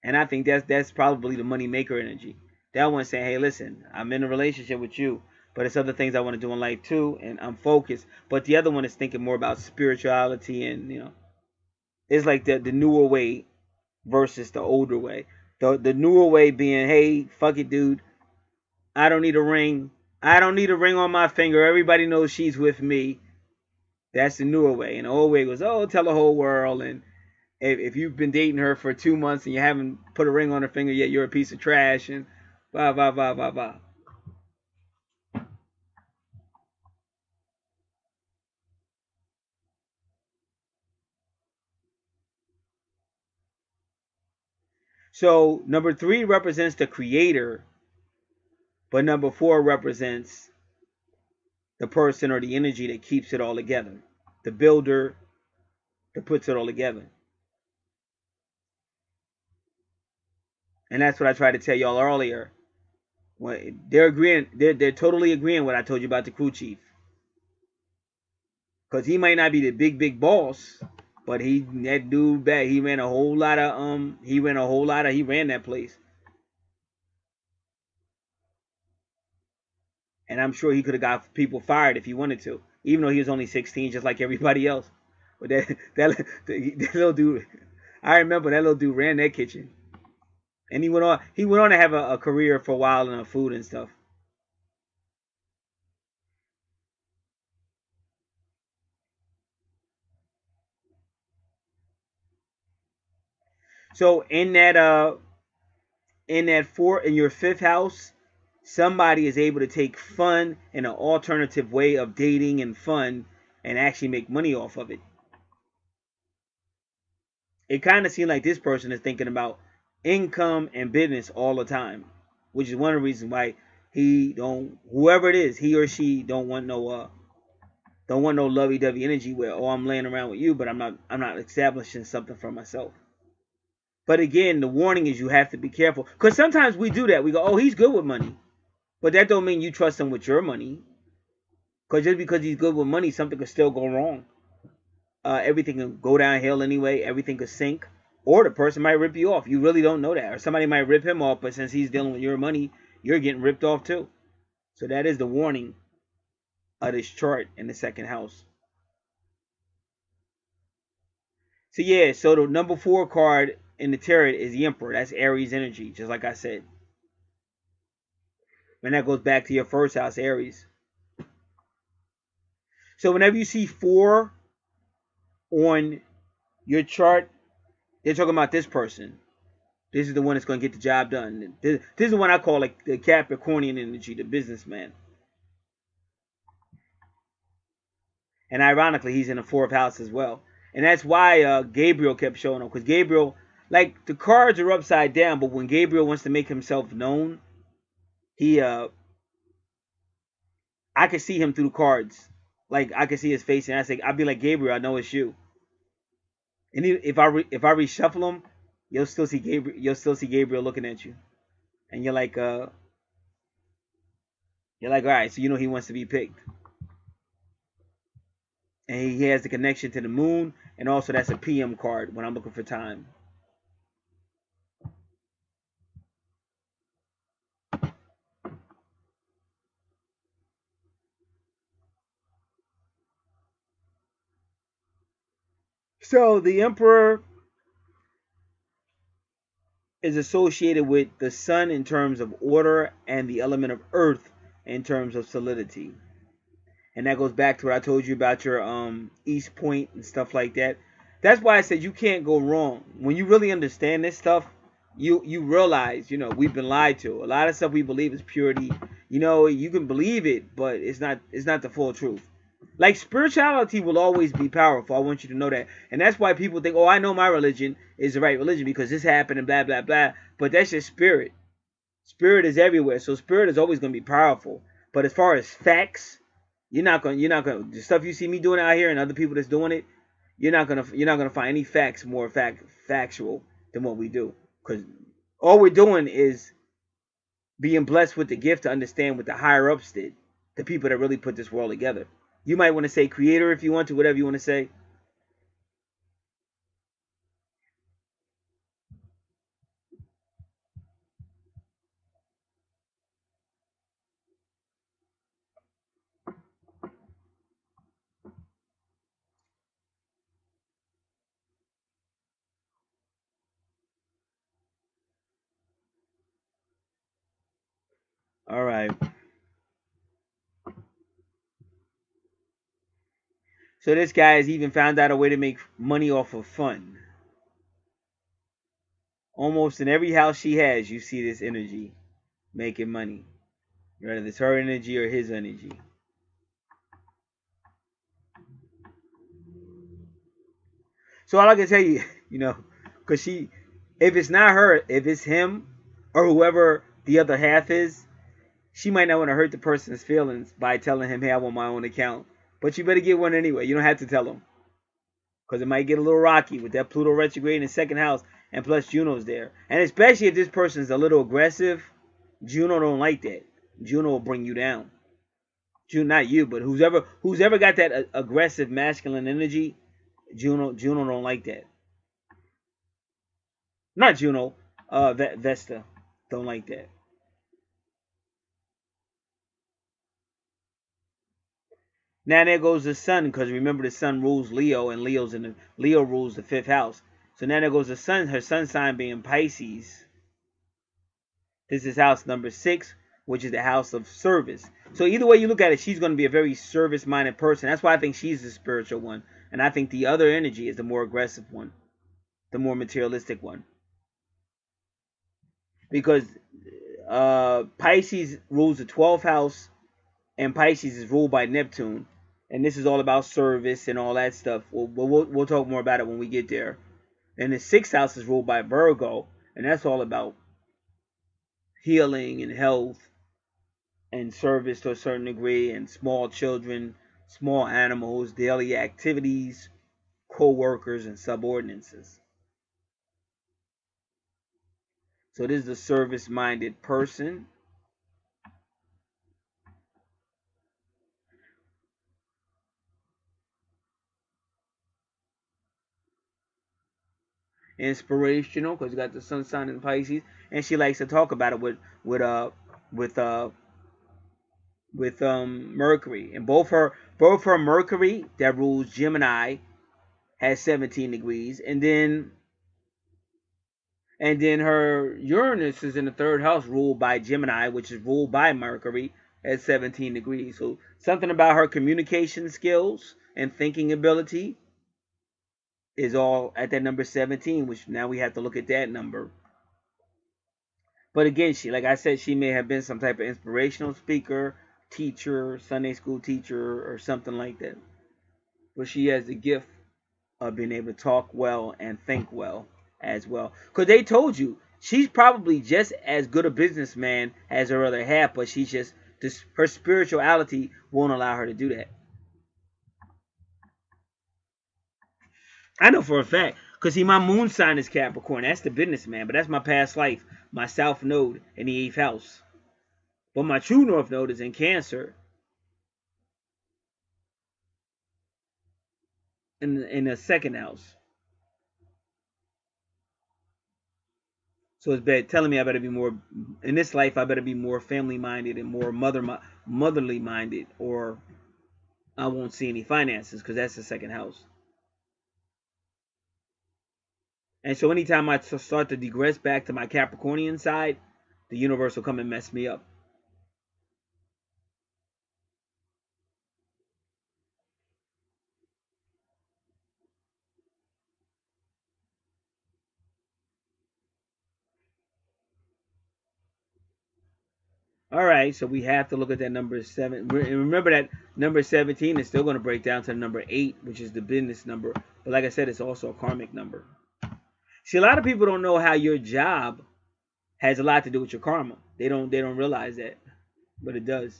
And I think that's probably the money maker energy. That one's saying, hey, listen, I'm in a relationship with you, but it's other things I want to do in life too, and I'm focused. But the other one is thinking more about spirituality and, you know, it's like the newer way versus the older way. The newer way being, hey, fuck it, dude. I don't need a ring. I don't need a ring on my finger. Everybody knows she's with me. That's the newer way. And the old way goes, oh, tell the whole world. And if you've been dating her for 2 months and you haven't put a ring on her finger yet, you're a piece of trash. And blah, blah, blah, blah, blah. So number 3 represents the creator, but number 4 represents the person or the energy that keeps it all together, the builder that puts it all together. And that's what I tried to tell y'all earlier. When they're agreeing, they're totally agreeing what I told you about the crew chief. Because he might not be the big boss, but that dude back, he ran a whole lot of he ran that place. And I'm sure he could have got people fired if he wanted to, even though he was only 16, just like everybody else. But that little dude, I remember that little dude ran that kitchen, and he went on to have a career for a while in food and stuff. So in your fifth house, somebody is able to take fun in an alternative way of dating and fun and actually make money off of it. It kind of seems like this person is thinking about income and business all the time, which is one of the reasons why whoever it is, he or she don't want no lovey-dovey energy where, oh, I'm laying around with you, but I'm not establishing something for myself. But again, the warning is you have to be careful, because sometimes we do that. We go, oh, he's good with money, but that don't mean you trust him with your money. Because just because he's good with money, something could still go wrong. Everything can go downhill anyway. Everything could sink, or the person might rip you off. You really don't know that, or somebody might rip him off. But since he's dealing with your money, you're getting ripped off too. So that is the warning of this chart in the second house. So yeah, so the number 4 card in the tarot is the Emperor. That's Aries energy, just like I said. And that goes back to your first house, Aries. So whenever you see 4 on your chart, they're talking about this person. This is the one that's going to get the job done. This is the one I call like the Capricornian energy, the businessman. And ironically, he's in the 4th house as well. And that's why Gabriel kept showing up. Because Gabriel, like, the cards are upside down, but when Gabriel wants to make himself known, I can see him through the cards. Like, I can see his face, and I'd be like, Gabriel, I know it's you. And if I reshuffle them, you'll still see Gabriel. You'll still see Gabriel looking at you, and you're like, all right, so you know he wants to be picked, and he has the connection to the moon, and also that's a PM card when I'm looking for time. So the Emperor is associated with the sun in terms of order and the element of earth in terms of solidity. And that goes back to what I told you about your East Point and stuff like that. That's why I said you can't go wrong. When you really understand this stuff, you realize, we've been lied to. A lot of stuff we believe is purity. You can believe it, but it's not the full truth. Like, spirituality will always be powerful. I want you to know that. And that's why people think, oh, I know my religion is the right religion because this happened and blah, blah, blah. But that's just spirit. Spirit is everywhere. So spirit is always going to be powerful. But as far as facts, you're not going the stuff you see me doing out here and other people that's doing it, you're not going to find any facts more factual than what we do. Because all we're doing is being blessed with the gift to understand what the higher ups did. The people that really put this world together. You might want to say creator if you want to, whatever you want to say. All right. So this guy has even found out a way to make money off of fun. Almost in every house she has, you see this energy making money. Whether it's her energy or his energy. So all I can tell you, because if it's not her, if it's him, or whoever the other half is, she might not want to hurt the person's feelings by telling him, hey, I want my own account. But you better get one anyway. You don't have to tell him. Because it might get a little rocky with that Pluto retrograde in the second house. And plus Juno's there. And especially if this person's a little aggressive, Juno don't like that. Juno will bring you down. Juno, not you, but who's ever got that aggressive masculine energy, Juno don't like that. Not Juno, Vesta don't like that. Now there goes the sun, because remember the sun rules Leo, and Leo rules the 5th house. So now there goes the sun, her sun sign being Pisces. This is house number 6, which is the house of service. So either way you look at it, she's going to be a very service-minded person. That's why I think she's the spiritual one. And I think the other energy is the more aggressive one, the more materialistic one. Because Pisces rules the 12th house, and Pisces is ruled by Neptune. And this is all about service and all that stuff. We'll talk more about it when we get there. And the 6th house is ruled by Virgo, and that's all about healing and health and service to a certain degree, and small children, small animals, daily activities, co-workers, and subordinates. So this is a service-minded person. Inspirational, because you got the sun sign in Pisces, and she likes to talk about it with Mercury, and both her Mercury that rules Gemini has 17 degrees, and then her Uranus is in the 3rd house, ruled by Gemini, which is ruled by Mercury at 17 degrees. So something about her communication skills and thinking ability is all at that number 17, which now we have to look at that number. But again, like I said, she may have been some type of inspirational speaker, teacher, Sunday school teacher, or something like that. But she has the gift of being able to talk well and think well as well. Because they told you, she's probably just as good a businessman as her other half, but she's just, her spirituality won't allow her to do that. I know for a fact, because see, my moon sign is Capricorn. That's the businessman, but that's my past life, my south node in the 8th house. But my true north node is in Cancer, in the 2nd house. So it's telling me I better be more, in this life, I better be more family-minded and more motherly-minded, or I won't see any finances, because that's the 2nd house. And so anytime I start to digress back to my Capricornian side, the universe will come and mess me up. All right, so we have to look at that number 7. And remember that number 17 is still going to break down to the number 8, which is the business number. But like I said, it's also a karmic number. See, a lot of people don't know how your job has a lot to do with your karma. They don't realize that, but it does.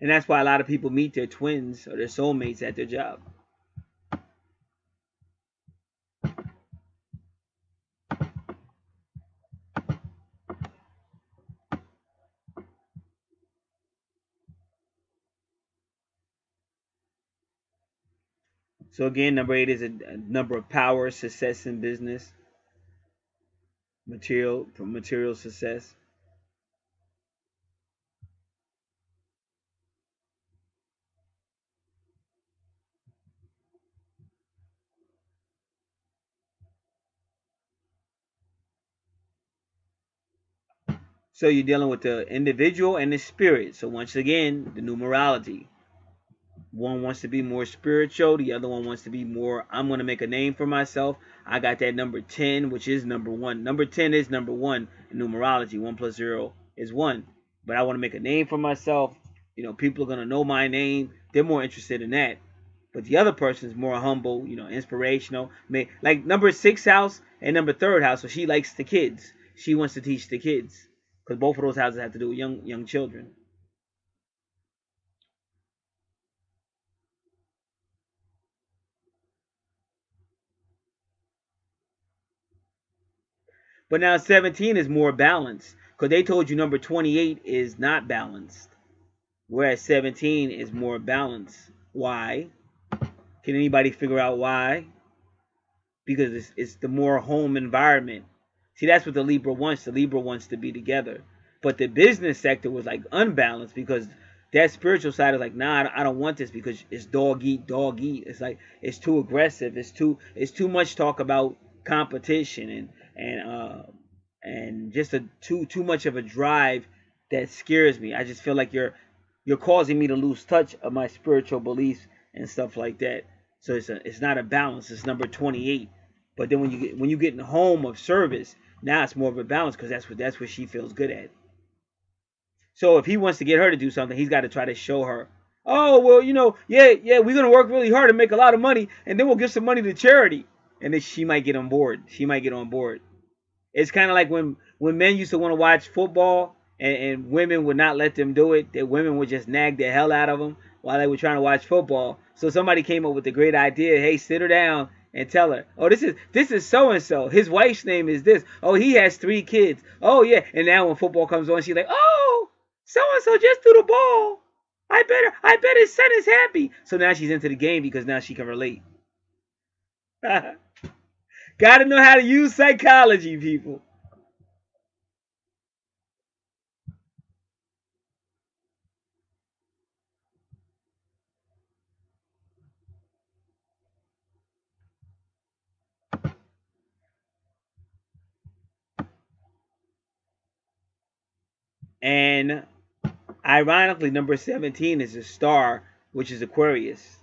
And that's why a lot of people meet their twins or their soulmates at their job. So again, number 8 is a number of power, success in business, material success. So you're dealing with the individual and the spirit. So once again, the numerology. One wants to be more spiritual. The other one wants to be more, I'm going to make a name for myself. I got that number 10, which is number 1. Number 10 is number 1 in numerology. 1 plus 0 is 1. But I want to make a name for myself. You know, people are going to know my name. They're more interested in that. But the other person is more humble, you know, inspirational. Like number 6 house and number 3rd house. So she likes the kids. She wants to teach the kids. Because both of those houses have to do with young children. But now 17 is more balanced because they told you number 28 is not balanced, whereas 17 is more balanced. Why? Can anybody figure out why? Because it's the more home environment. See, that's what the Libra wants. The Libra wants to be together. But the business sector was like unbalanced because that spiritual side is like, nah, I don't want this because it's dog eat, dog eat. It's like it's too aggressive. It's too much talk about competition and just too much of a drive that scares me. I just feel like you're causing me to lose touch of my spiritual beliefs and stuff like that. So it's not a balance. It's number 28. But then when you get in the home of service, now it's more of a balance because that's what she feels good at. So if he wants to get her to do something, he's got to try to show her, oh well, yeah, we're gonna work really hard and make a lot of money, and then we'll give some money to charity, and then she might get on board. She might get on board. It's kind of like when men used to want to watch football and women would not let them do it. That women would just nag the hell out of them while they were trying to watch football. So somebody came up with a great idea. Hey, sit her down and tell her, oh, this is so and so. His wife's name is this. Oh, he has 3 kids. Oh yeah. And now when football comes on, she's like, oh, so and so just threw the ball. I bet his son is happy. So now she's into the game because now she can relate. Got to know how to use psychology, people. And ironically, number 17 is a star, which is Aquarius.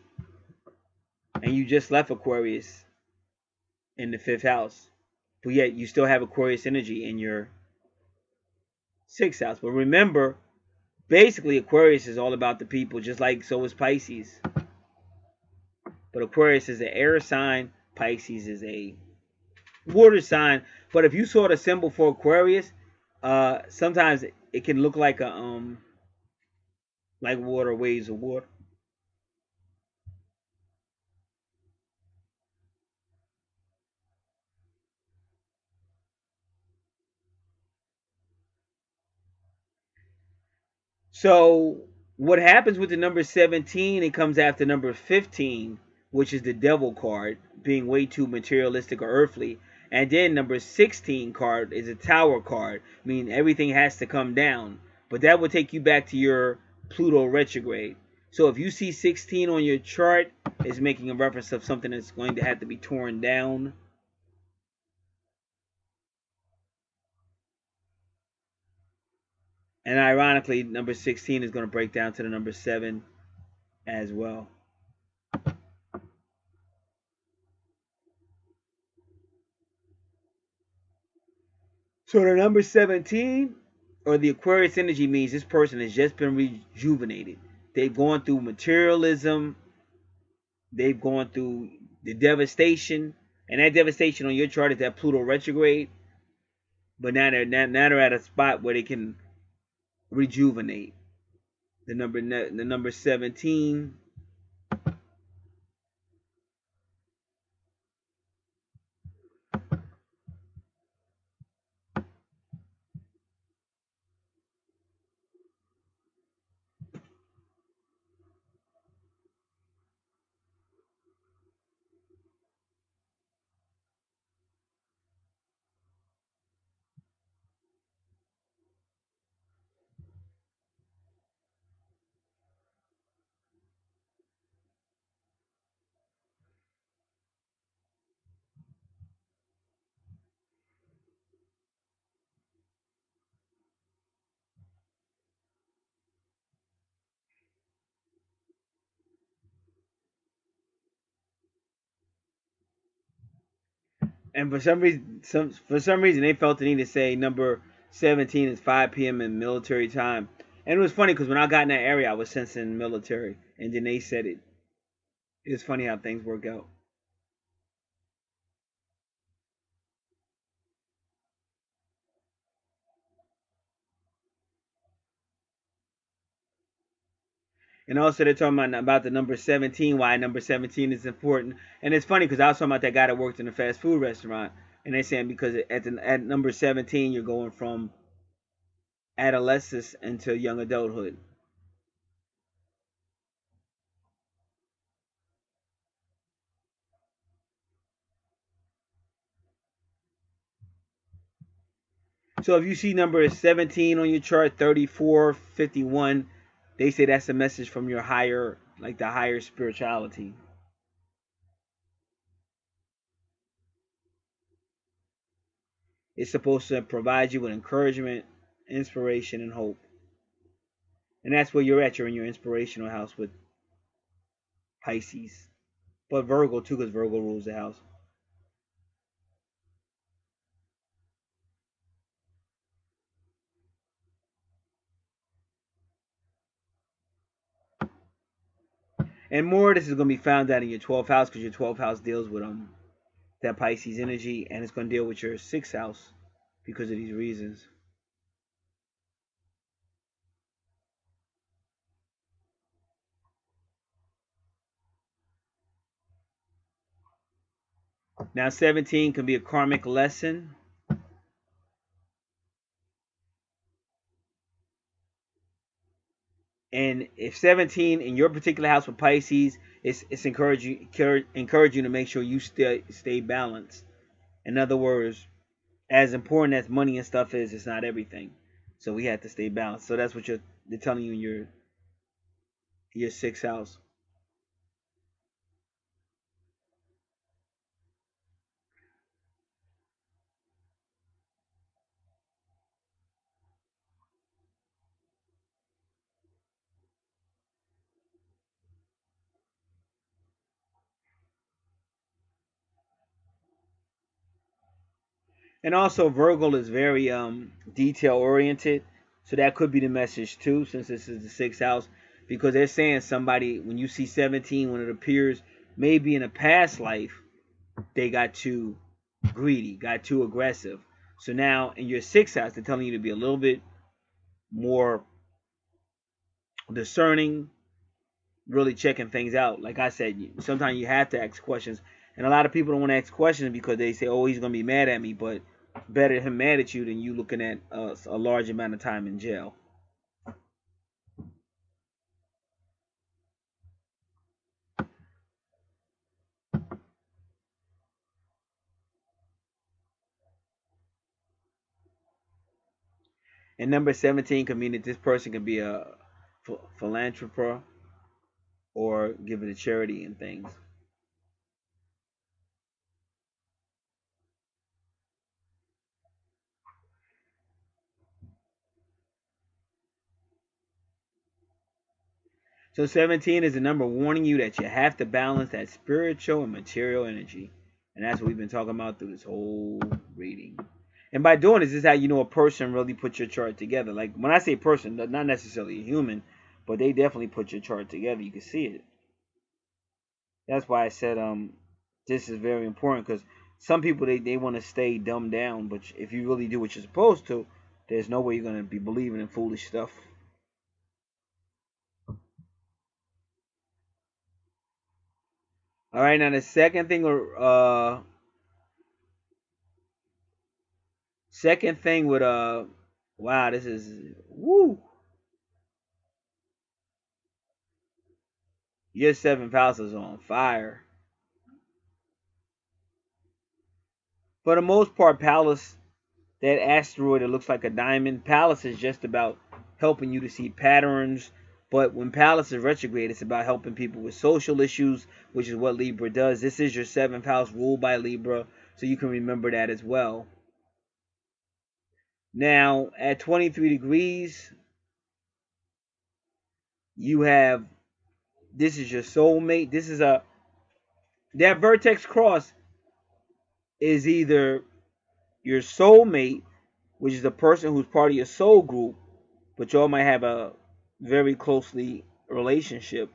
And you just left Aquarius in the 5th house. But yet you still have Aquarius energy in your 6th house. But remember, basically Aquarius is all about the people, just like so is Pisces. But Aquarius is an air sign, Pisces is a water sign. But if you saw the symbol for Aquarius, sometimes it can look like like water, waves of water. So what happens with the number 17, it comes after number 15, which is the devil card, being way too materialistic or earthly. And then number 16 card is a tower card, meaning everything has to come down. But that would take you back to your Pluto retrograde. So if you see 16 on your chart, it's making a reference of something that's going to have to be torn down. And ironically, number 16 is going to break down to the number 7 as well. So the number 17 or the Aquarius energy means this person has just been rejuvenated. They've gone through materialism. They've gone through the devastation. And that devastation on your chart is that Pluto retrograde. But now they're at a spot where they can rejuvenate. The number 17. And for some reason, they felt the need to say number 17 is 5 p.m. in military time. And it was funny because when I got in that area, I was sensing military, and then they said it. It was funny how things work out. And also they're talking about the number 17, why number 17 is important. And it's funny because I was talking about that guy that worked in a fast food restaurant. And they're saying because at number 17, you're going from adolescence into young adulthood. So if you see number 17 on your chart, 34, 51, they say that's a message from your higher, like the higher spirituality. It's supposed to provide you with encouragement, inspiration, and hope. And that's where you're at. You're in your inspirational house with Pisces. But Virgo too, because Virgo rules the house. And more of this is going to be found out in your 12th house, because your 12th house deals with that Pisces energy, and it's going to deal with your 6th house because of these reasons. Now 17 can be a karmic lesson. And if 17 in your particular house with Pisces, it's encourage you to make sure you stay balanced. In other words, as important as money and stuff is, it's not everything. So we have to stay balanced. So that's what they're telling you in your 6th house. And also Virgo is very detail oriented. So that could be the message too, since this is the 6th house. Because they're saying somebody, when you see 17, when it appears, maybe in a past life, they got too greedy, got too aggressive. So now in your 6th house, they're telling you to be a little bit more discerning, really checking things out. Like I said, sometimes you have to ask questions. And a lot of people don't want to ask questions because they say, oh, he's going to be mad at me. But better him mad at you than you looking at a large amount of time in jail. And number 17 can mean that this person can be a philanthropist or give it to charity and things. So 17 is a number warning you that you have to balance that spiritual and material energy. And that's what we've been talking about through this whole reading. And by doing this is how you know a person really put your chart together. Like when I say person, not necessarily a human, but they definitely put your chart together. You can see it. That's why I said this is very important, because some people they want to stay dumbed down, but if you really do what you're supposed to, there's no way you're gonna be believing in foolish stuff. All right, now the second thing with wow, this is woo. Your 7th house is on fire. For the most part, Pallas, that asteroid that looks like a diamond, Pallas is just about helping you to see patterns. But when Pallas is retrograde, it's about helping people with social issues, which is what Libra does. This is your 7th house ruled by Libra, so you can remember that as well. Now, at 23 degrees, you have, this is your soulmate. This is that vertex cross is either your soulmate, which is the person who's part of your soul group, but y'all might have a very closely relationship.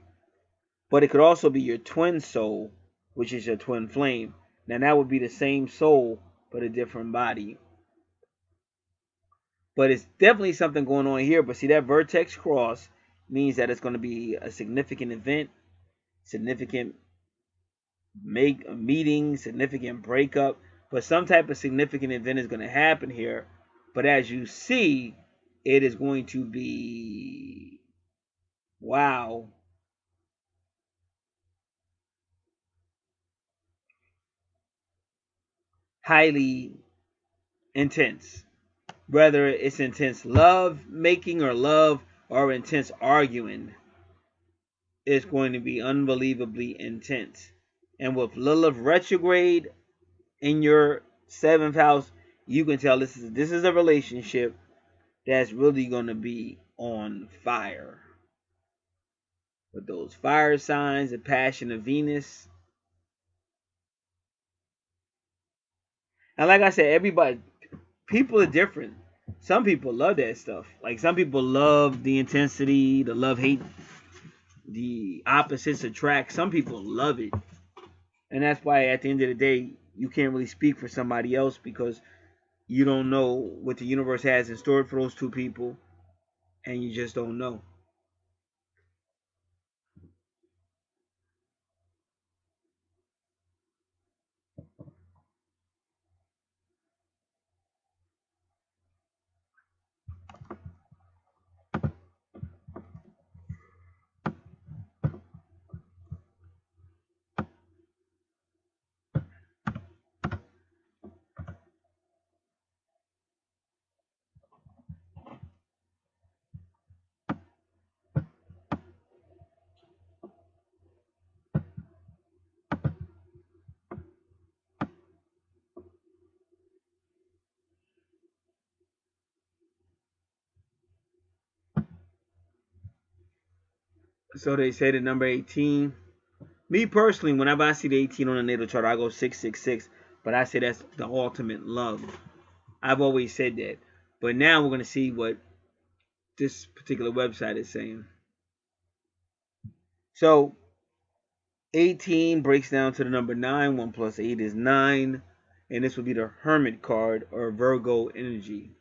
But it could also be your twin soul, which is your twin flame. Now that would be the same soul, but a different body. But it's definitely something going on here. But see, that vertex cross means that it's going to be a significant event, significant make a meeting, significant breakup. But some type of significant event is going to happen here. But as you see, it is going to be, wow, highly intense. Whether it's intense love making or love or intense arguing, it's going to be unbelievably intense. And with Lilith retrograde in your seventh house, you can tell this is a relationship that's really going to be on fire. With those fire signs, the passion of Venus. And like I said, everybody, people are different. Some people love that stuff. Like some people love the intensity, the love hate, the opposites attract. Some people love it. And that's why at the end of the day, you can't really speak for somebody else because you don't know what the universe has in store for those two people, and you just don't know. So they say the number 18. Me personally, whenever I see the 18 on the natal chart, I go 666. But I say that's the ultimate love. I've always said that. But now we're going to see what this particular website is saying. So 18 breaks down to the number 9. 1 plus 8 is 9. And this would be the Hermit card or Virgo energy.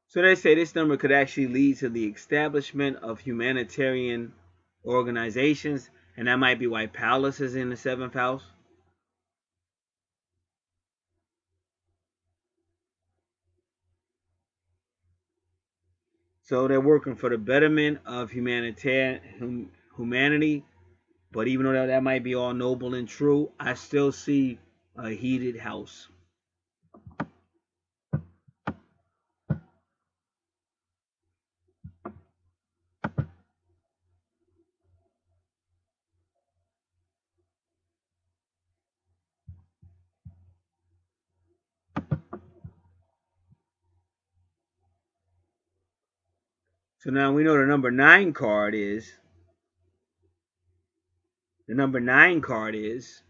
So they say this number could actually lead to the establishment of humanitarian organizations, and that might be why Pallas is in the seventh house. So they're working for the betterment of humanity. But even though that might be all noble and true, I still see a heated house. So now we know the number 9 card is. The number 9 card is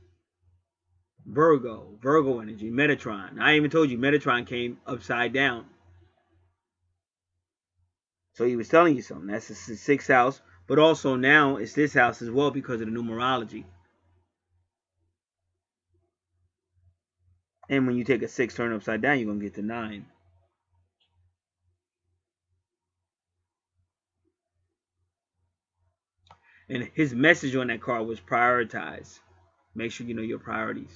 Virgo energy, Metatron. I even told you Metatron came upside down. So he was telling you something. That's the sixth house. But also now it's this house as well because of the numerology. And when you take a 6 turn upside down, you're going to get to 9. And his message on that card was prioritize. Make sure you know your priorities.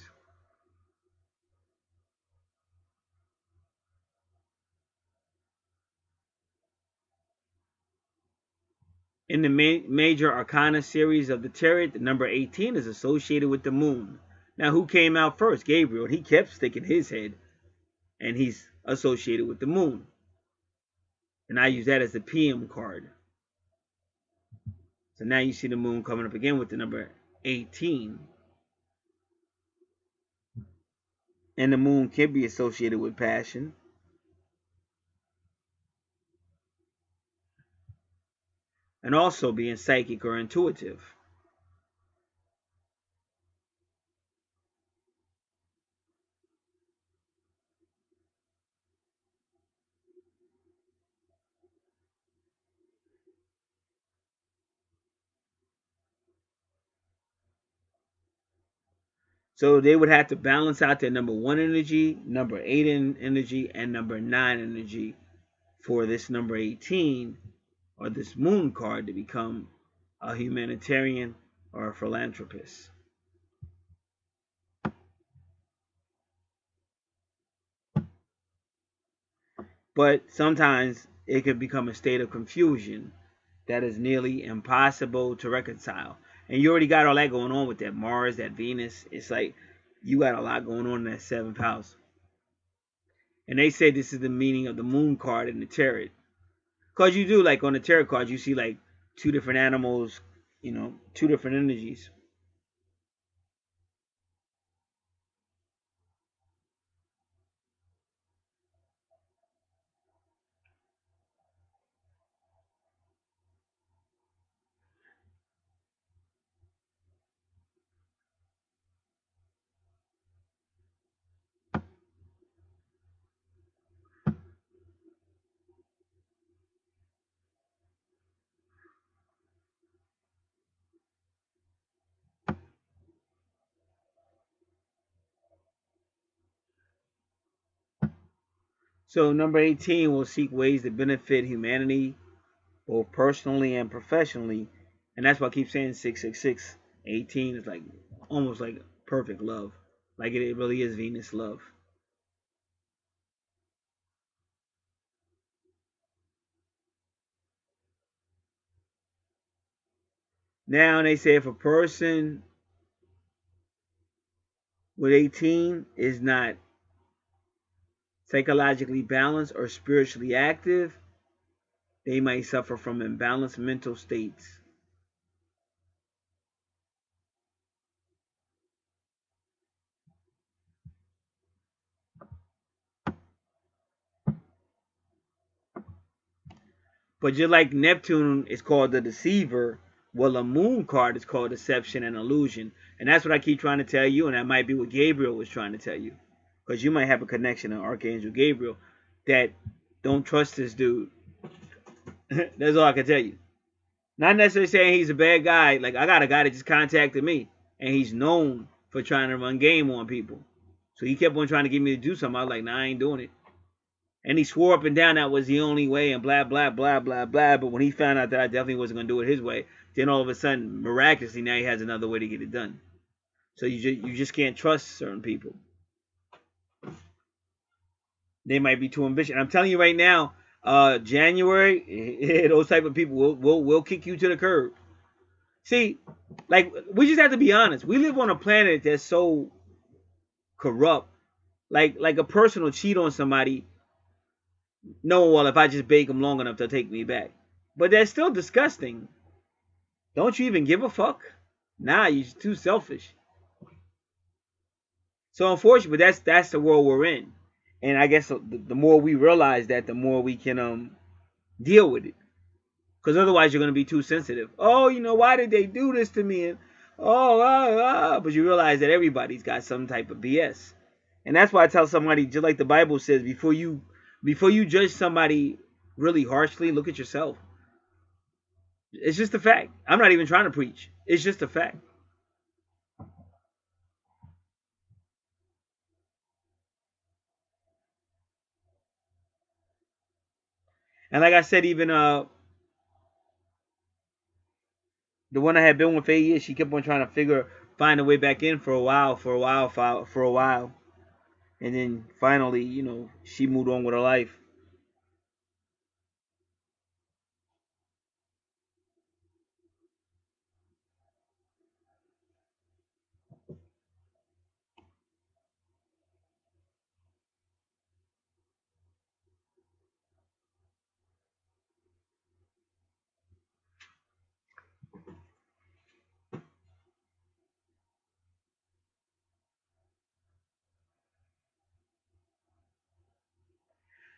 In the major arcana series of the tarot, the number 18 is associated with the moon. Now, who came out first? Gabriel. He kept sticking his head, and he's associated with the moon. And I use that as the PM card. So now you see the moon coming up again with the number 18. And the moon can be associated with passion. And also being psychic or intuitive. So they would have to balance out their number 1 energy, number 8 energy, and number 9 energy for this number 18 or this moon card to become a humanitarian or a philanthropist. But sometimes it could become a state of confusion that is nearly impossible to reconcile. And you already got all that going on with that Mars, that Venus. It's like you got a lot going on in that 7th house. And they say this is the meaning of the moon card in the tarot. Because you do, like on the tarot cards, you see like 2 different animals, 2 different energies. So number 18 will seek ways to benefit humanity, both personally and professionally. And that's why I keep saying 666. 18 is like almost like perfect love. Like it really is Venus love. Now they say if a person with 18 is not psychologically balanced or spiritually active, they might suffer from imbalanced mental states. But just like Neptune is called the deceiver, well, a moon card is called deception and illusion. And that's what I keep trying to tell you, and that might be what Gabriel was trying to tell you. Because you might have a connection to Archangel Gabriel that don't trust this dude. That's all I can tell you. Not necessarily saying he's a bad guy. Like, I got a guy that just contacted me, and he's known for trying to run game on people. So he kept on trying to get me to do something. I was like, nah, I ain't doing it. And he swore up and down that was the only way and blah, blah, blah, blah, blah. But when he found out that I definitely wasn't going to do it his way, then all of a sudden, miraculously, now he has another way to get it done. So you just can't trust certain people. They might be too ambitious. And I'm telling you right now, January, those type of people will kick you to the curb. See, like, we just have to be honest. We live on a planet that's so corrupt. Like a person will cheat on somebody, knowing, well, if I just bake them long enough, they'll take me back. But that's still disgusting. Don't you even give a fuck? Nah, you're too selfish. So unfortunately, that's the world we're in. And I guess the more we realize that, the more we can deal with it. Because otherwise, you're going to be too sensitive. Oh, why did they do this to me? And but you realize that everybody's got some type of BS. And that's why I tell somebody, just like the Bible says, before you judge somebody really harshly, look at yourself. It's just a fact. I'm not even trying to preach. It's just a fact. And like I said, even the one I had been with for 8 years, she kept on trying to find a way back in for a while. And then finally, she moved on with her life.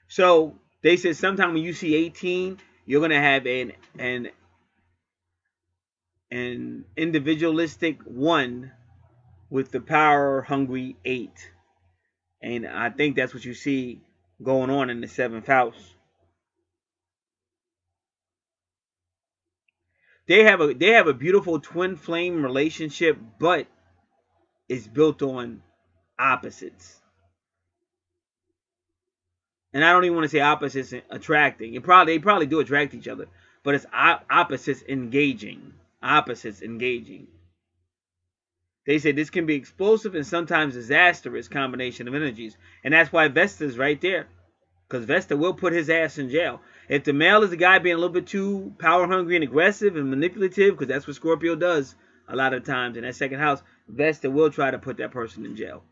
So they said sometime when you see 18, you're gonna have an individualistic one with the power hungry 8. And I think that's what you see going on in the 7th house. They have a beautiful twin flame relationship, but is built on opposites. And I don't even want to say opposites attracting. They probably do attract each other, but it's opposites engaging. Opposites engaging. They say this can be explosive and sometimes disastrous combination of energies, and that's why Vesta's right there, because Vesta will put his ass in jail. If the male is the guy being a little bit too power hungry and aggressive and manipulative, because that's what Scorpio does a lot of times in that second house, Vesta will try to put that person in jail.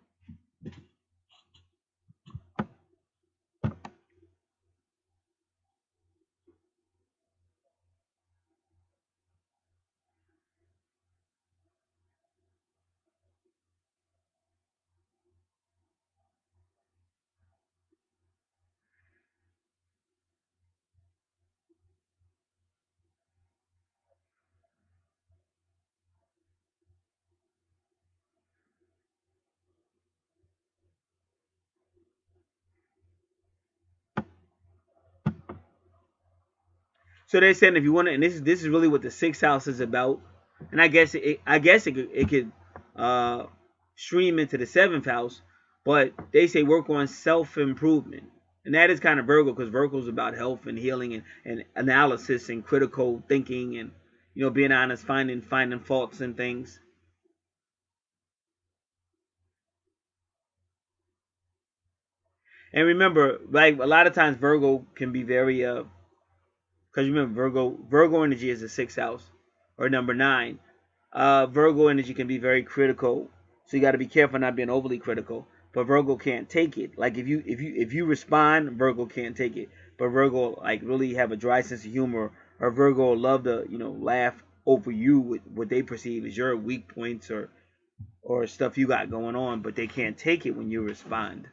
So they're saying if you want to, and this is really what the sixth house is about, and I guess it could stream into the seventh house, but they say work on self improvement, and that is kind of Virgo, because Virgo is about health and healing and analysis and critical thinking and being honest, finding faults and things. And remember, like a lot of times Virgo can be very because remember, Virgo energy is the sixth house, or number 9. Virgo energy can be very critical, so you got to be careful not being overly critical. But Virgo can't take it. Like if you respond, Virgo can't take it. But Virgo like really have a dry sense of humor, or Virgo will love to laugh over you with what they perceive as your weak points or stuff you got going on. But they can't take it when you respond.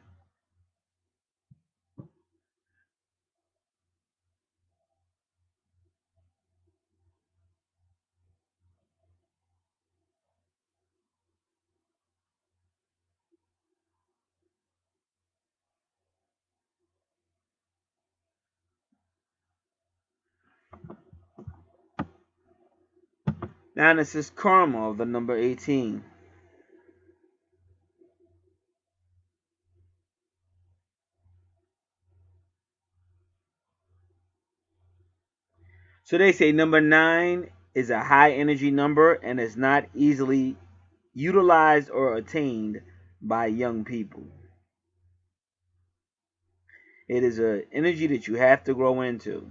Now this is karma of the number 18. So they say number 9 is a high energy number and is not easily utilized or attained by young people. It is an energy that you have to grow into.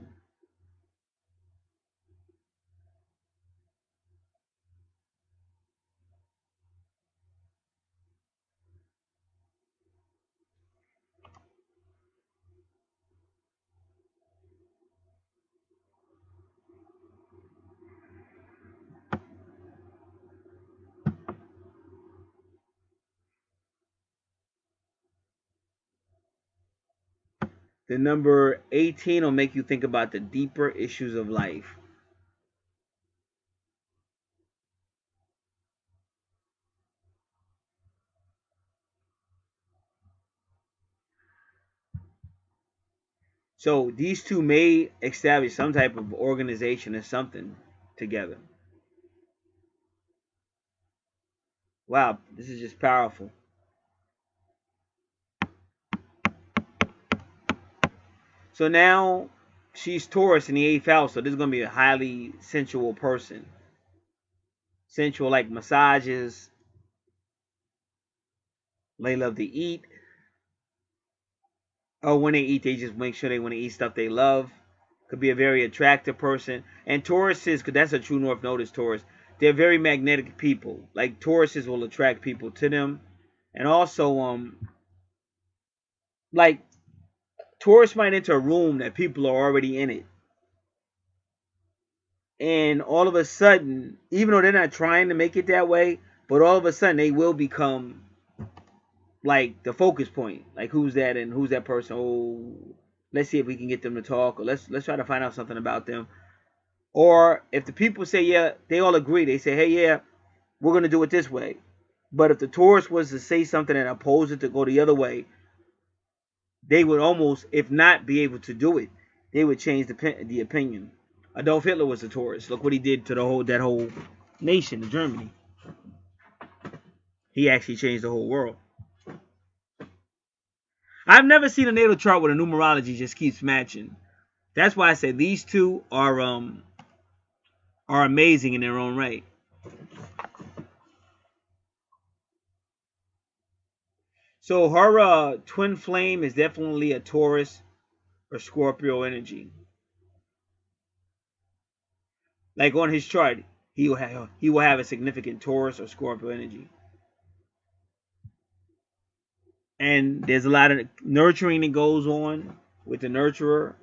The number 18 will make you think about the deeper issues of life. So these two may establish some type of organization or something together. Wow, this is just powerful. So now she's Taurus in the 8th house, so this is going to be a highly sensual person. Sensual, like massages. They love to eat. Oh, when they eat, they just make sure they want to eat stuff they love. Could be a very attractive person. And Tauruses, because that's a true north node is Taurus, they're very magnetic people. Like Tauruses will attract people to them. And also, like Taurus might enter a room that people are already in it. And all of a sudden, even though they're not trying to make it that way, but all of a sudden they will become like the focus point. Like who's that and who's that person? Oh, let's see if we can get them to talk, or let's try to find out something about them. Or if the people say yeah, they all agree. They say, hey, yeah, we're gonna do it this way. But if the Taurus was to say something and oppose it to go the other way, they would almost, if not be able to do it, they would change the opinion. Adolf Hitler was a Taurus. Look what he did to that whole nation of Germany. He actually changed the whole world. I've never seen a natal chart where the numerology just keeps matching. That's why I said these two are amazing in their own right. So her twin flame is definitely a Taurus or Scorpio energy. Like on his chart, he will have a significant Taurus or Scorpio energy. And there's a lot of nurturing that goes on with the nurturer.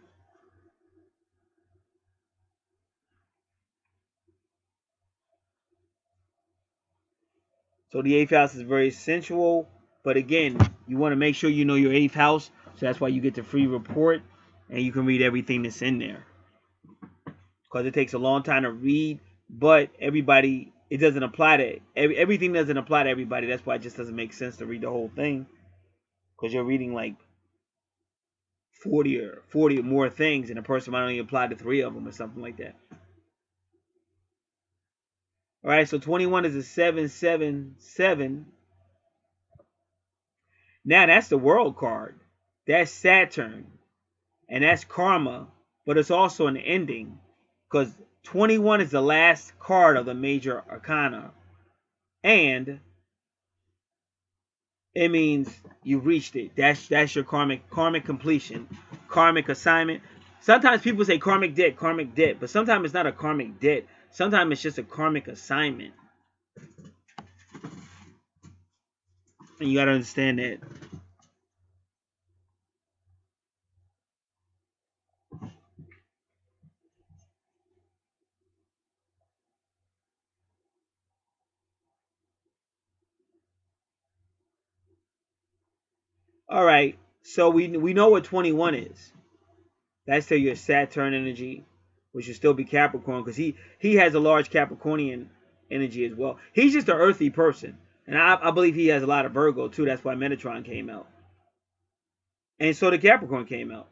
So the 8th house is very sensual. But again, you want to make sure you know your 8th house. So that's why you get the free report. And you can read everything that's in there. Because it takes a long time to read. But everybody, it doesn't apply to, everything doesn't apply to everybody. That's why it just doesn't make sense to read the whole thing. Because you're reading like 40 or more things. And a person might only apply to 3 of them or something like that. All right, so 21 is a 777. Now that's the world card. That's Saturn. And that's karma. But it's also an ending. Because 21 is the last card of the major arcana. And it means you've reached it. That's your karmic completion. Karmic assignment. Sometimes people say karmic debt. But sometimes it's not a karmic debt. Sometimes it's just a karmic assignment. And you got to understand that. All right. So we know what 21 is. That's still your Saturn energy, which should still be Capricorn, because he has a large Capricornian energy as well. He's just an earthy person. And I believe he has a lot of Virgo too. That's why Metatron came out. And so the Capricorn came out.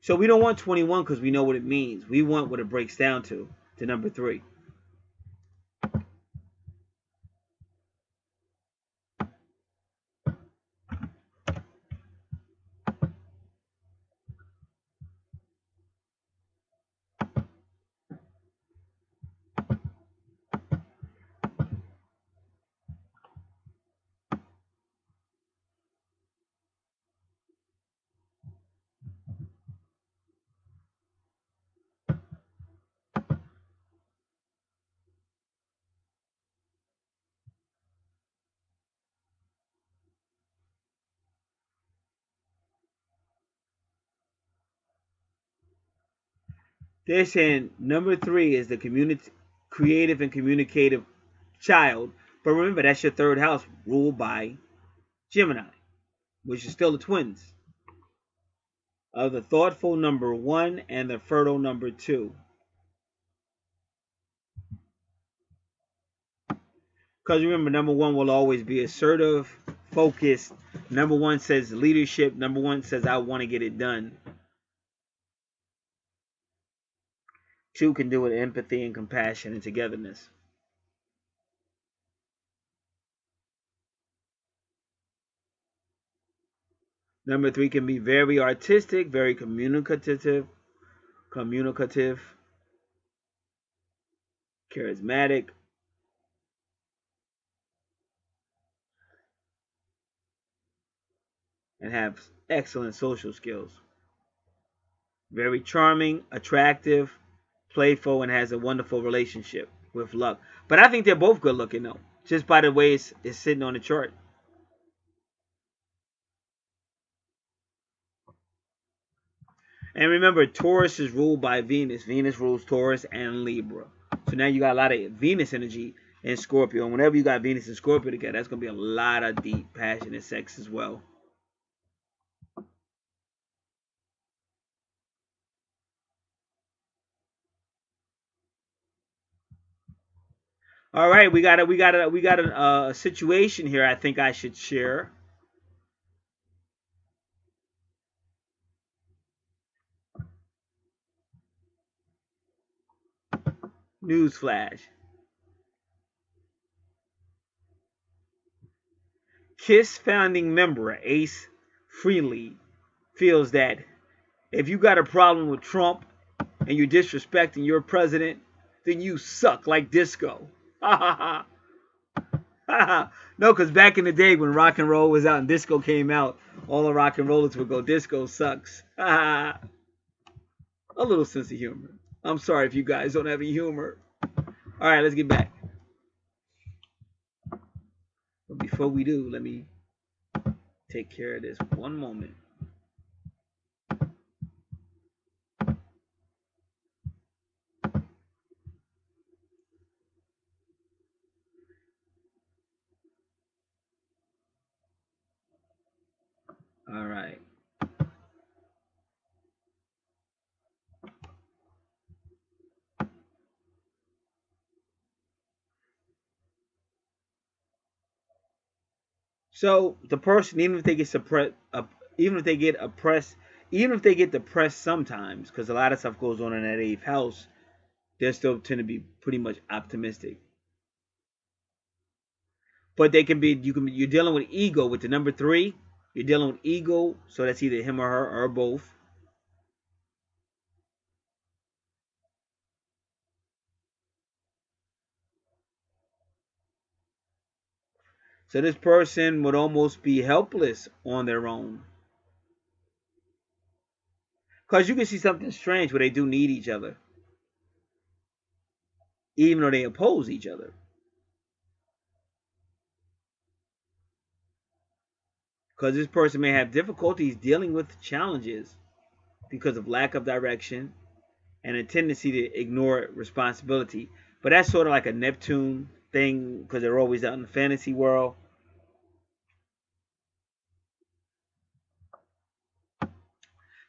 So we don't want 21 because we know what it means. We want what it breaks down to number 3. They're saying number 3 is the creative and communicative child. But remember, that's your 3rd house ruled by Gemini, which is still the twins. Of the thoughtful number 1 and the fertile number 2. Because remember, number 1 will always be assertive, focused. Number 1 says leadership. Number 1 says I want to get it done. 2 can do with empathy and compassion and togetherness. Number 3 can be very artistic, very communicative, charismatic, and have excellent social skills. Very charming, attractive, playful, and has a wonderful relationship with luck. But I think they're both good looking though, just by the way it's sitting on the chart. And remember, Taurus is ruled by Venus. Venus rules Taurus and Libra. So now you got a lot of Venus energy in Scorpio. And whenever you got Venus and Scorpio together, that's going to be a lot of deep, passionate sex as well. All right, we got a situation here I think I should share. Newsflash. KISS founding member Ace Frehley feels that if you got a problem with Trump and you're disrespecting your president, then you suck like disco. Ha ha ha. No, because back in the day when rock and roll was out and disco came out, all the rock and rollers would go, disco sucks. Ha ha. A little sense of humor. I'm sorry if you guys don't have any humor. All right, let's get back. But before we do, let me take care of this. One moment. All right. So the person, even if they get suppressed, even if they get oppressed, even if they get depressed sometimes, because a lot of stuff goes on in that eighth house, they still tend to be pretty much optimistic. But they can be, you're dealing with ego with the number 3. You're dealing with ego, so that's either him or her or both. So this person would almost be helpless on their own. Because you can see something strange where they do need each other, even though they oppose each other. Because this person may have difficulties dealing with challenges because of lack of direction and a tendency to ignore responsibility. But that's sort of like a Neptune thing because they're always out in the fantasy world.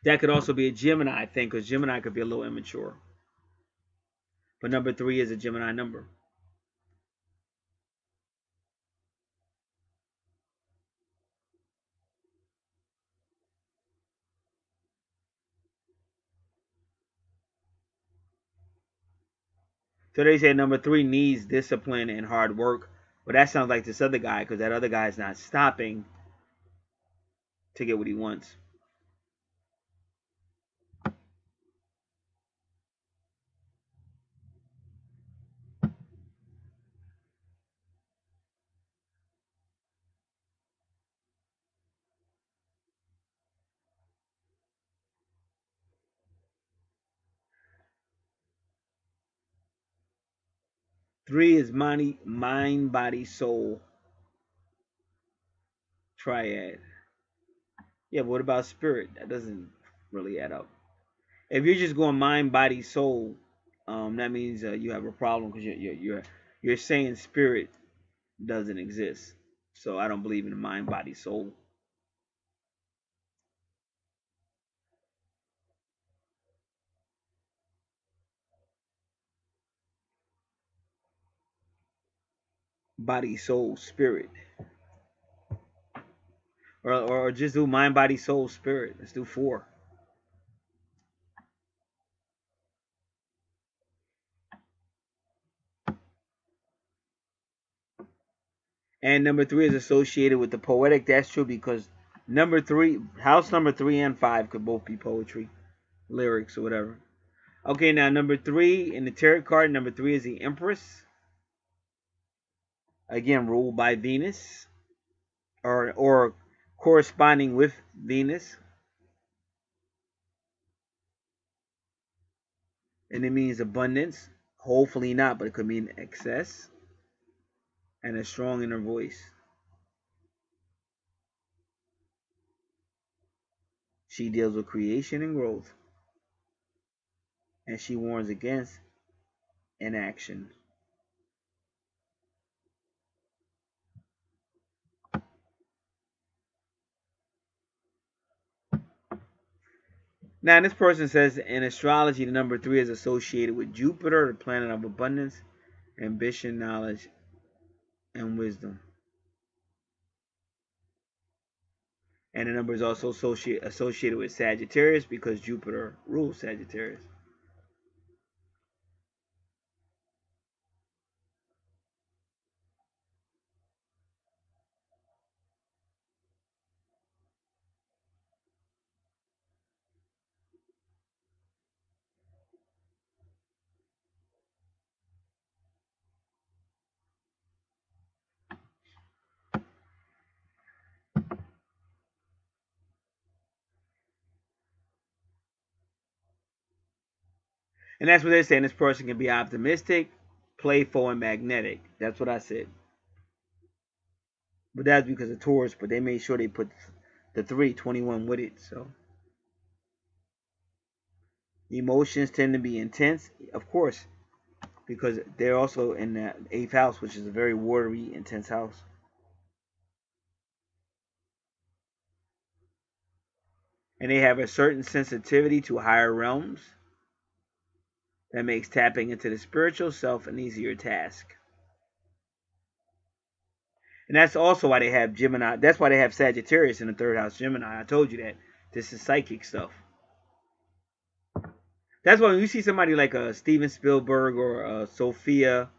That could also be a Gemini thing because Gemini could be a little immature. But number 3 is a Gemini number. So they say number 3 needs discipline and hard work. But that sounds like this other guy because that other guy is not stopping to get what he wants. Three is mind, body, soul triad. Yeah, but what about spirit? That doesn't really add up. If you're just going mind, body, soul, that means you have a problem because you're saying spirit doesn't exist. So I don't believe in the mind, body, soul. Body, soul, spirit, or just do mind, body, soul, spirit. Let's do 4. And number 3 is associated with the poetic. That's true because number 3, house number 3 and 5 could both be poetry, lyrics, or whatever. Okay, now number 3 in the tarot card, number 3 is the Empress. Again, ruled by Venus, or corresponding with Venus. And it means abundance. Hopefully not, but it could mean excess. And a strong inner voice. She deals with creation and growth. And she warns against inaction. Now, this person says in astrology, the number 3 is associated with Jupiter, the planet of abundance, ambition, knowledge, and wisdom. And the number is also associated with Sagittarius because Jupiter rules Sagittarius. And that's what they're saying. This person can be optimistic, playful, and magnetic. That's what I said. But that's because of Taurus, but they made sure they put the 321 with it. So emotions tend to be intense, of course, because they're also in the 8th house, which is a very watery, intense house. And they have a certain sensitivity to higher realms that makes tapping into the spiritual self an easier task. And that's also why they have Gemini. That's why they have Sagittarius in the 3rd house, Gemini. I told you that. This is psychic stuff. That's why when you see somebody like a Steven Spielberg or a Sophia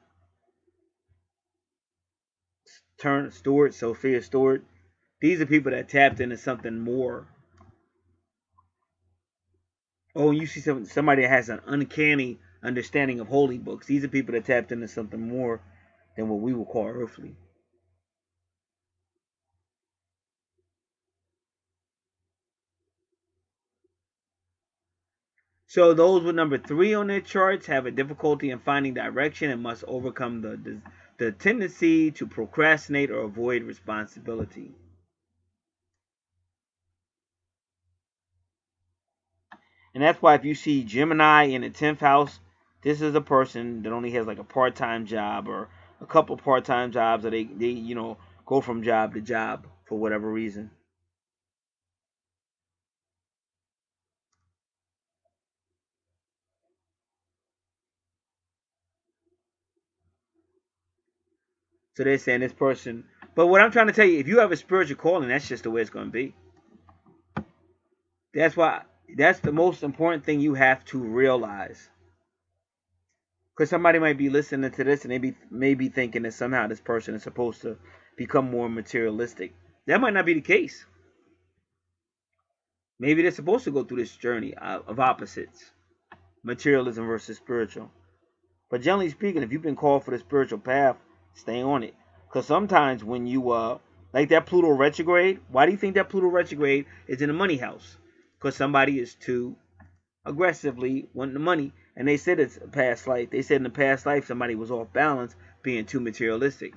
Stewart, these are people that tapped into something more. Oh, you see somebody that has an uncanny understanding of holy books. These are people that tapped into something more than what we would call earthly. So those with number 3 on their charts have a difficulty in finding direction and must overcome the tendency to procrastinate or avoid responsibility. And that's why if you see Gemini in the 10th house, this is a person that only has like a part-time job or a couple part-time jobs, or they go from job to job for whatever reason. So they're saying this person. But what I'm trying to tell you, if you have a spiritual calling, that's just the way it's going to be. That's the most important thing you have to realize. Because somebody might be listening to this and they may be thinking that somehow this person is supposed to become more materialistic. That might not be the case. Maybe they're supposed to go through this journey of opposites, materialism versus spiritual. But generally speaking, if you've been called for the spiritual path, stay on it. Because sometimes when you like that Pluto retrograde, why do you think that Pluto retrograde is in the money house? Because somebody is too aggressively wanting the money. And they said it's a past life. They said in the past life somebody was off balance, being too materialistic.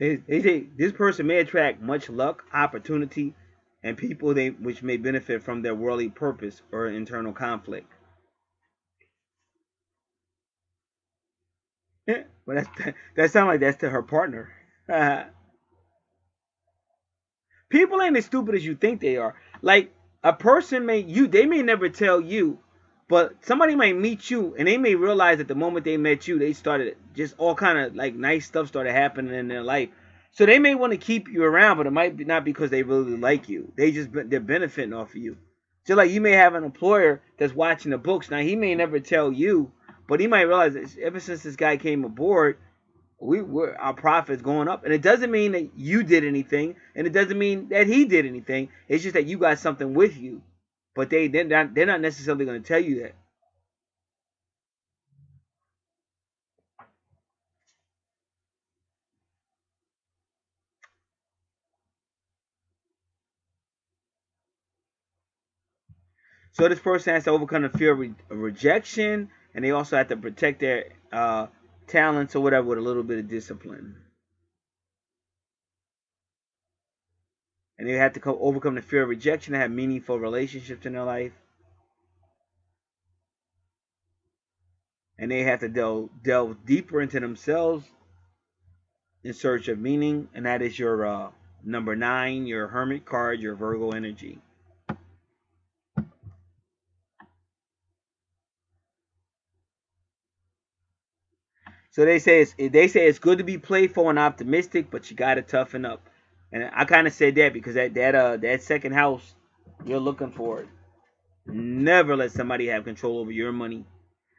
They say this person may attract much luck, opportunity, and people which may benefit from their worldly purpose or internal conflict. But that sounds like that's to her partner. People ain't as stupid as you think they are. Like a person they may never tell you, but somebody might meet you and they may realize that the moment they met you, they started just all kind of like nice stuff started happening in their life. So they may want to keep you around, but it might be not because they really like you. They're benefiting off of you. Just like you may have an employer that's watching the books. Now he may never tell you, but he might realize that ever since this guy came aboard, our profits going up, and it doesn't mean that you did anything, and it doesn't mean that he did anything. It's just that you got something with you, but they're not necessarily going to tell you that. So this person has to overcome the fear of rejection, and they also have to protect their talents or whatever with a little bit of discipline. And they have to overcome the fear of rejection and have meaningful relationships in their life. And they have to delve deeper into themselves in search of meaning, and that is your Number 9, your Hermit card, your Virgo energy. So they say it's good to be playful and optimistic, but you gotta toughen up. And I kind of said that because that second house, you're looking for it. Never let somebody have control over your money.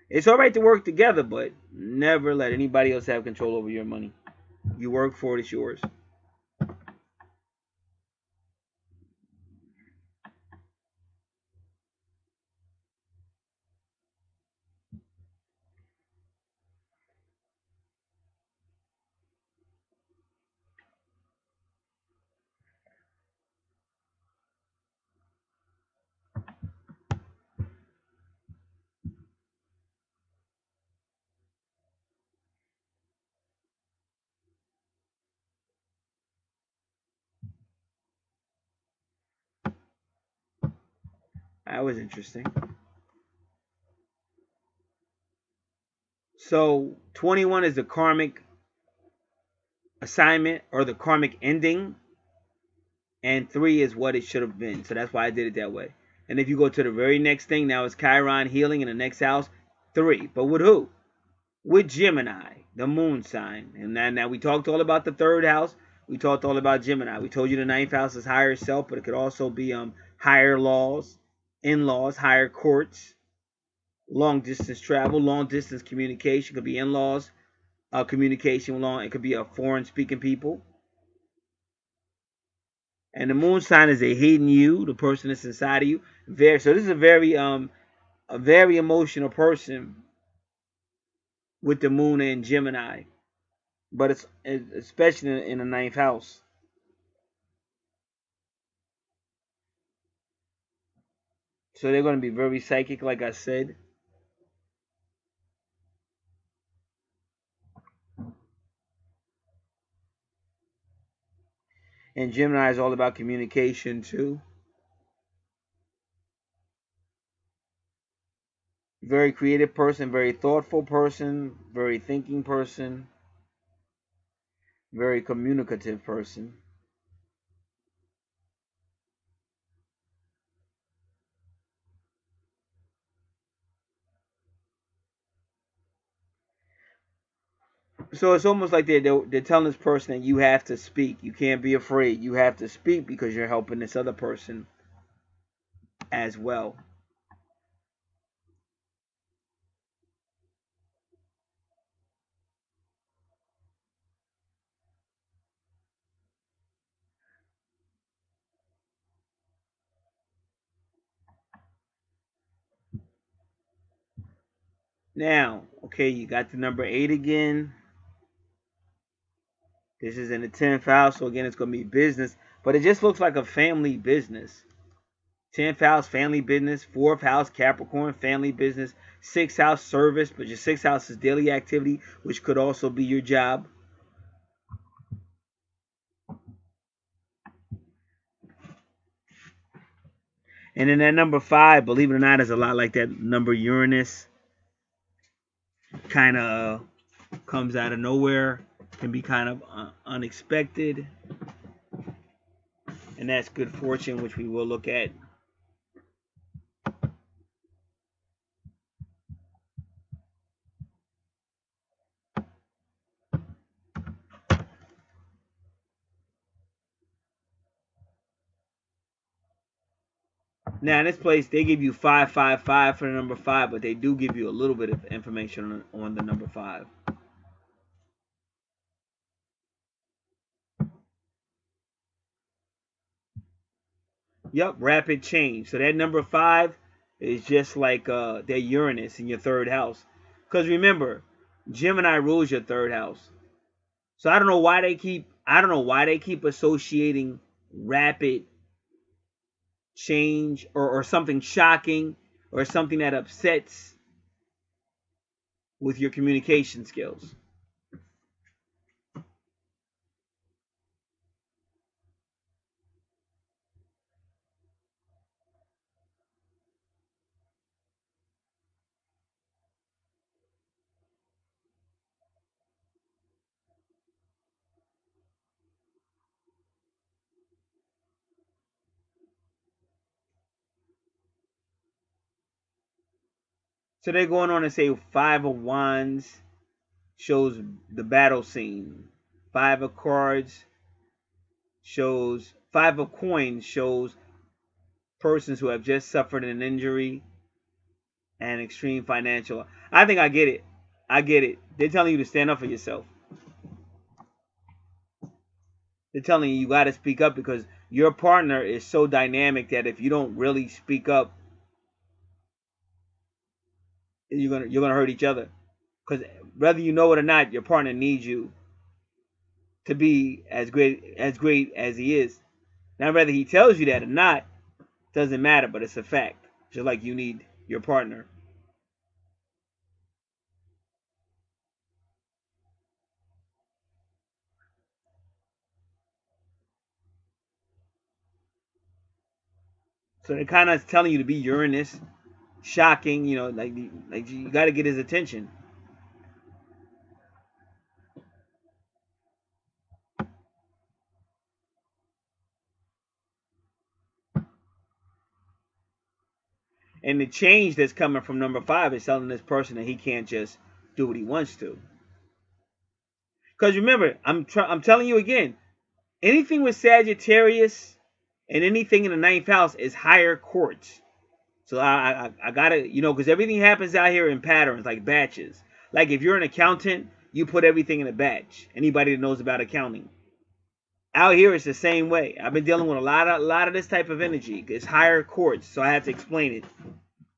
It's all right to work together, but never let anybody else have control over your money. You work for it, it's yours. That was interesting. So 21 is the karmic assignment or the karmic ending, and 3 is what it should have been. So that's why I did it that way. And if you go to the very next thing, now it's Chiron healing in the next house, 3. But with who? With Gemini, the moon sign. And now we talked all about the third house. We talked all about Gemini. We told you the ninth house is higher self, but it could also be higher laws, in-laws, higher courts, long distance travel, long distance communication. Could be in-laws, communication long. It could be a foreign speaking people. And the moon sign is a hidden you, the person that's inside of you. So this is a very emotional person with the moon and Gemini, but it's especially in the ninth house. So they're going to be very psychic, like I said. And Gemini is all about communication too. Very creative person, very thoughtful person, very thinking person, very communicative person. So it's almost like they're telling this person that you have to speak. You can't be afraid. You have to speak because you're helping this other person as well. Now, okay, you got the number 8 again. This is in the 10th house, so again, it's going to be business, but it just looks like a family business. 10th house, family business. 4th house, Capricorn, family business. 6th house, service, but your 6th house is daily activity, which could also be your job. And then that number 5, believe it or not, is a lot like that number Uranus. Kind of comes out of nowhere, can be kind of unexpected. And that's good fortune, which we will look at. Now in this place, they give you 555 for the number 5, but they do give you a little bit of information on the number 5. Yep, rapid change. So that number 5 is just like that Uranus in your third house. Because remember, Gemini rules your third house. So I don't know why they keep associating rapid change or something shocking or something that upsets with your communication skills. So they're going on and say 5 of Wands shows the battle scene. 5 of Cards shows, 5 of Coins shows persons who have just suffered an injury and extreme financial. I think I get it. I get it. They're telling you to stand up for yourself. They're telling you got to speak up because your partner is so dynamic that if you don't really speak up, you're gonna hurt each other. Because whether you know it or not, your partner needs you to be as great as he is. Now, whether he tells you that or not doesn't matter, but it's a fact. Just like you need your partner. So they're kind of telling you to be Uranus, shocking, like you got to get his attention. And the change that's coming from number 5 is telling this person that he can't just do what he wants to. Because remember, I'm telling you again, anything with Sagittarius and anything in the 9th house is higher courts. So I gotta, because everything happens out here in patterns, like batches. Like if you're an accountant, you put everything in a batch. Anybody that knows about accounting. Out here, it's the same way. I've been dealing with a lot of this type of energy. It's higher courts, so I have to explain it.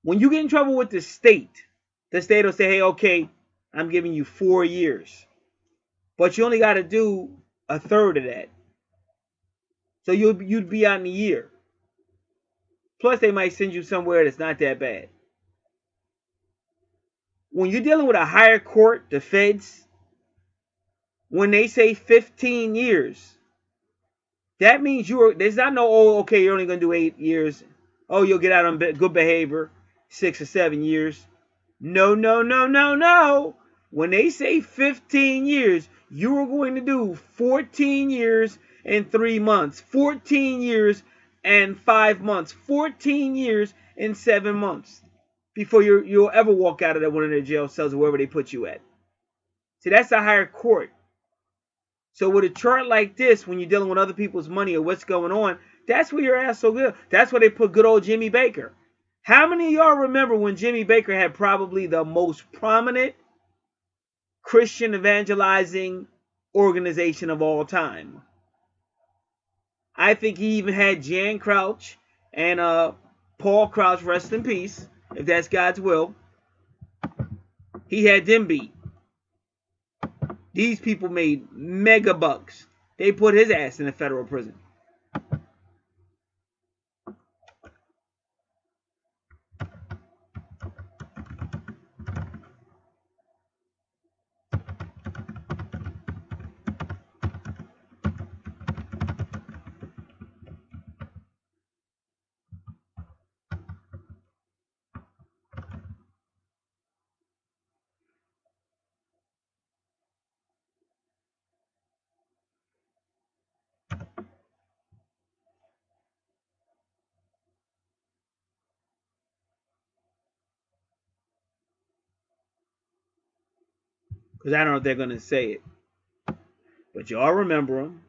When you get in trouble with the state will say, hey, okay, I'm giving you 4 years. But you only got to do a third of that. So you'd be out in a year. Plus, they might send you somewhere that's not that bad. When you're dealing with a higher court, the feds, when they say 15 years, that means there's not no, oh, okay, you're only going to do 8 years. Oh, you'll get out on good behavior, 6 or 7 years. No, no, no, no, no. When they say 15 years, you are going to do 14 years and 3 months, 14 years and 5 months, 14 years and 7 months before you'll ever walk out of one of their jail cells or wherever they put you at. See, that's a higher court. So with a chart like this, when you're dealing with other people's money or what's going on, that's where your ass so good. That's where they put good old Jimmy Baker. How many of y'all remember when Jimmy Baker had probably the most prominent Christian evangelizing organization of all time? I think he even had Jan Crouch and Paul Crouch, rest in peace, if that's God's will. He had them beat. These people made mega bucks. They put his ass in a federal prison. Because I don't know if they're going to say it. But y'all remember him.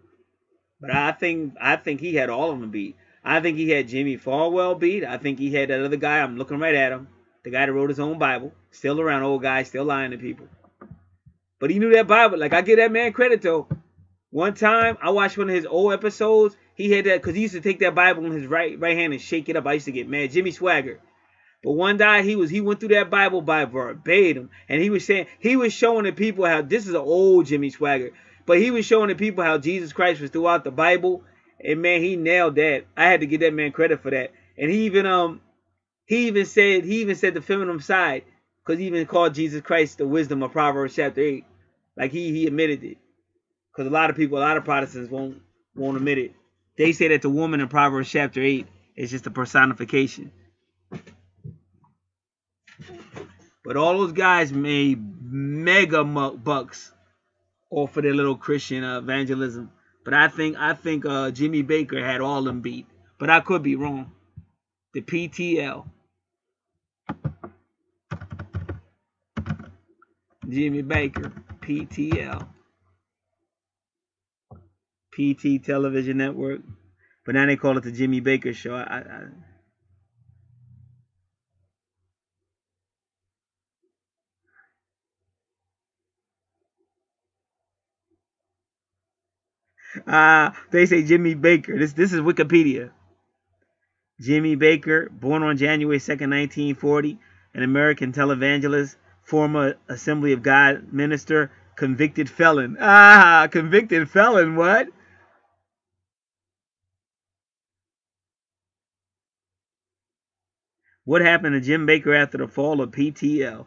But I think he had all of them beat. I think he had Jimmy Falwell beat. I think he had that other guy. I'm looking right at him. The guy that wrote his own Bible. Still around, old guy, still lying to people. But he knew that Bible. Like, I give that man credit, though. One time, I watched one of his old episodes. He had that, because he used to take that Bible in his right hand and shake it up. I used to get mad. Jimmy Swagger. But one day he went through that Bible by verbatim, and he was showing the people how, this is an old Jimmy Swagger, but he was showing the people how Jesus Christ was throughout the Bible, and man, he nailed that. I had to give that man credit for that. And he even said the feminine side, because he even called Jesus Christ the wisdom of Proverbs chapter 8. Like he admitted it, because a lot of Protestants won't admit it. They say that the woman in Proverbs chapter 8 is just a personification. But all those guys made mega bucks off of their little Christian evangelism. But I think Jimmy Baker had all them beat. But I could be wrong. The PTL. Jimmy Baker, PTL. PT Television Network. But now they call it the Jimmy Baker Show. They say Jimmy Baker. This is Wikipedia. Jimmy Baker, born on January 2nd, 1940, an American televangelist, former Assembly of God minister, convicted felon. Convicted felon, what? What happened to Jim Baker after the fall of PTL?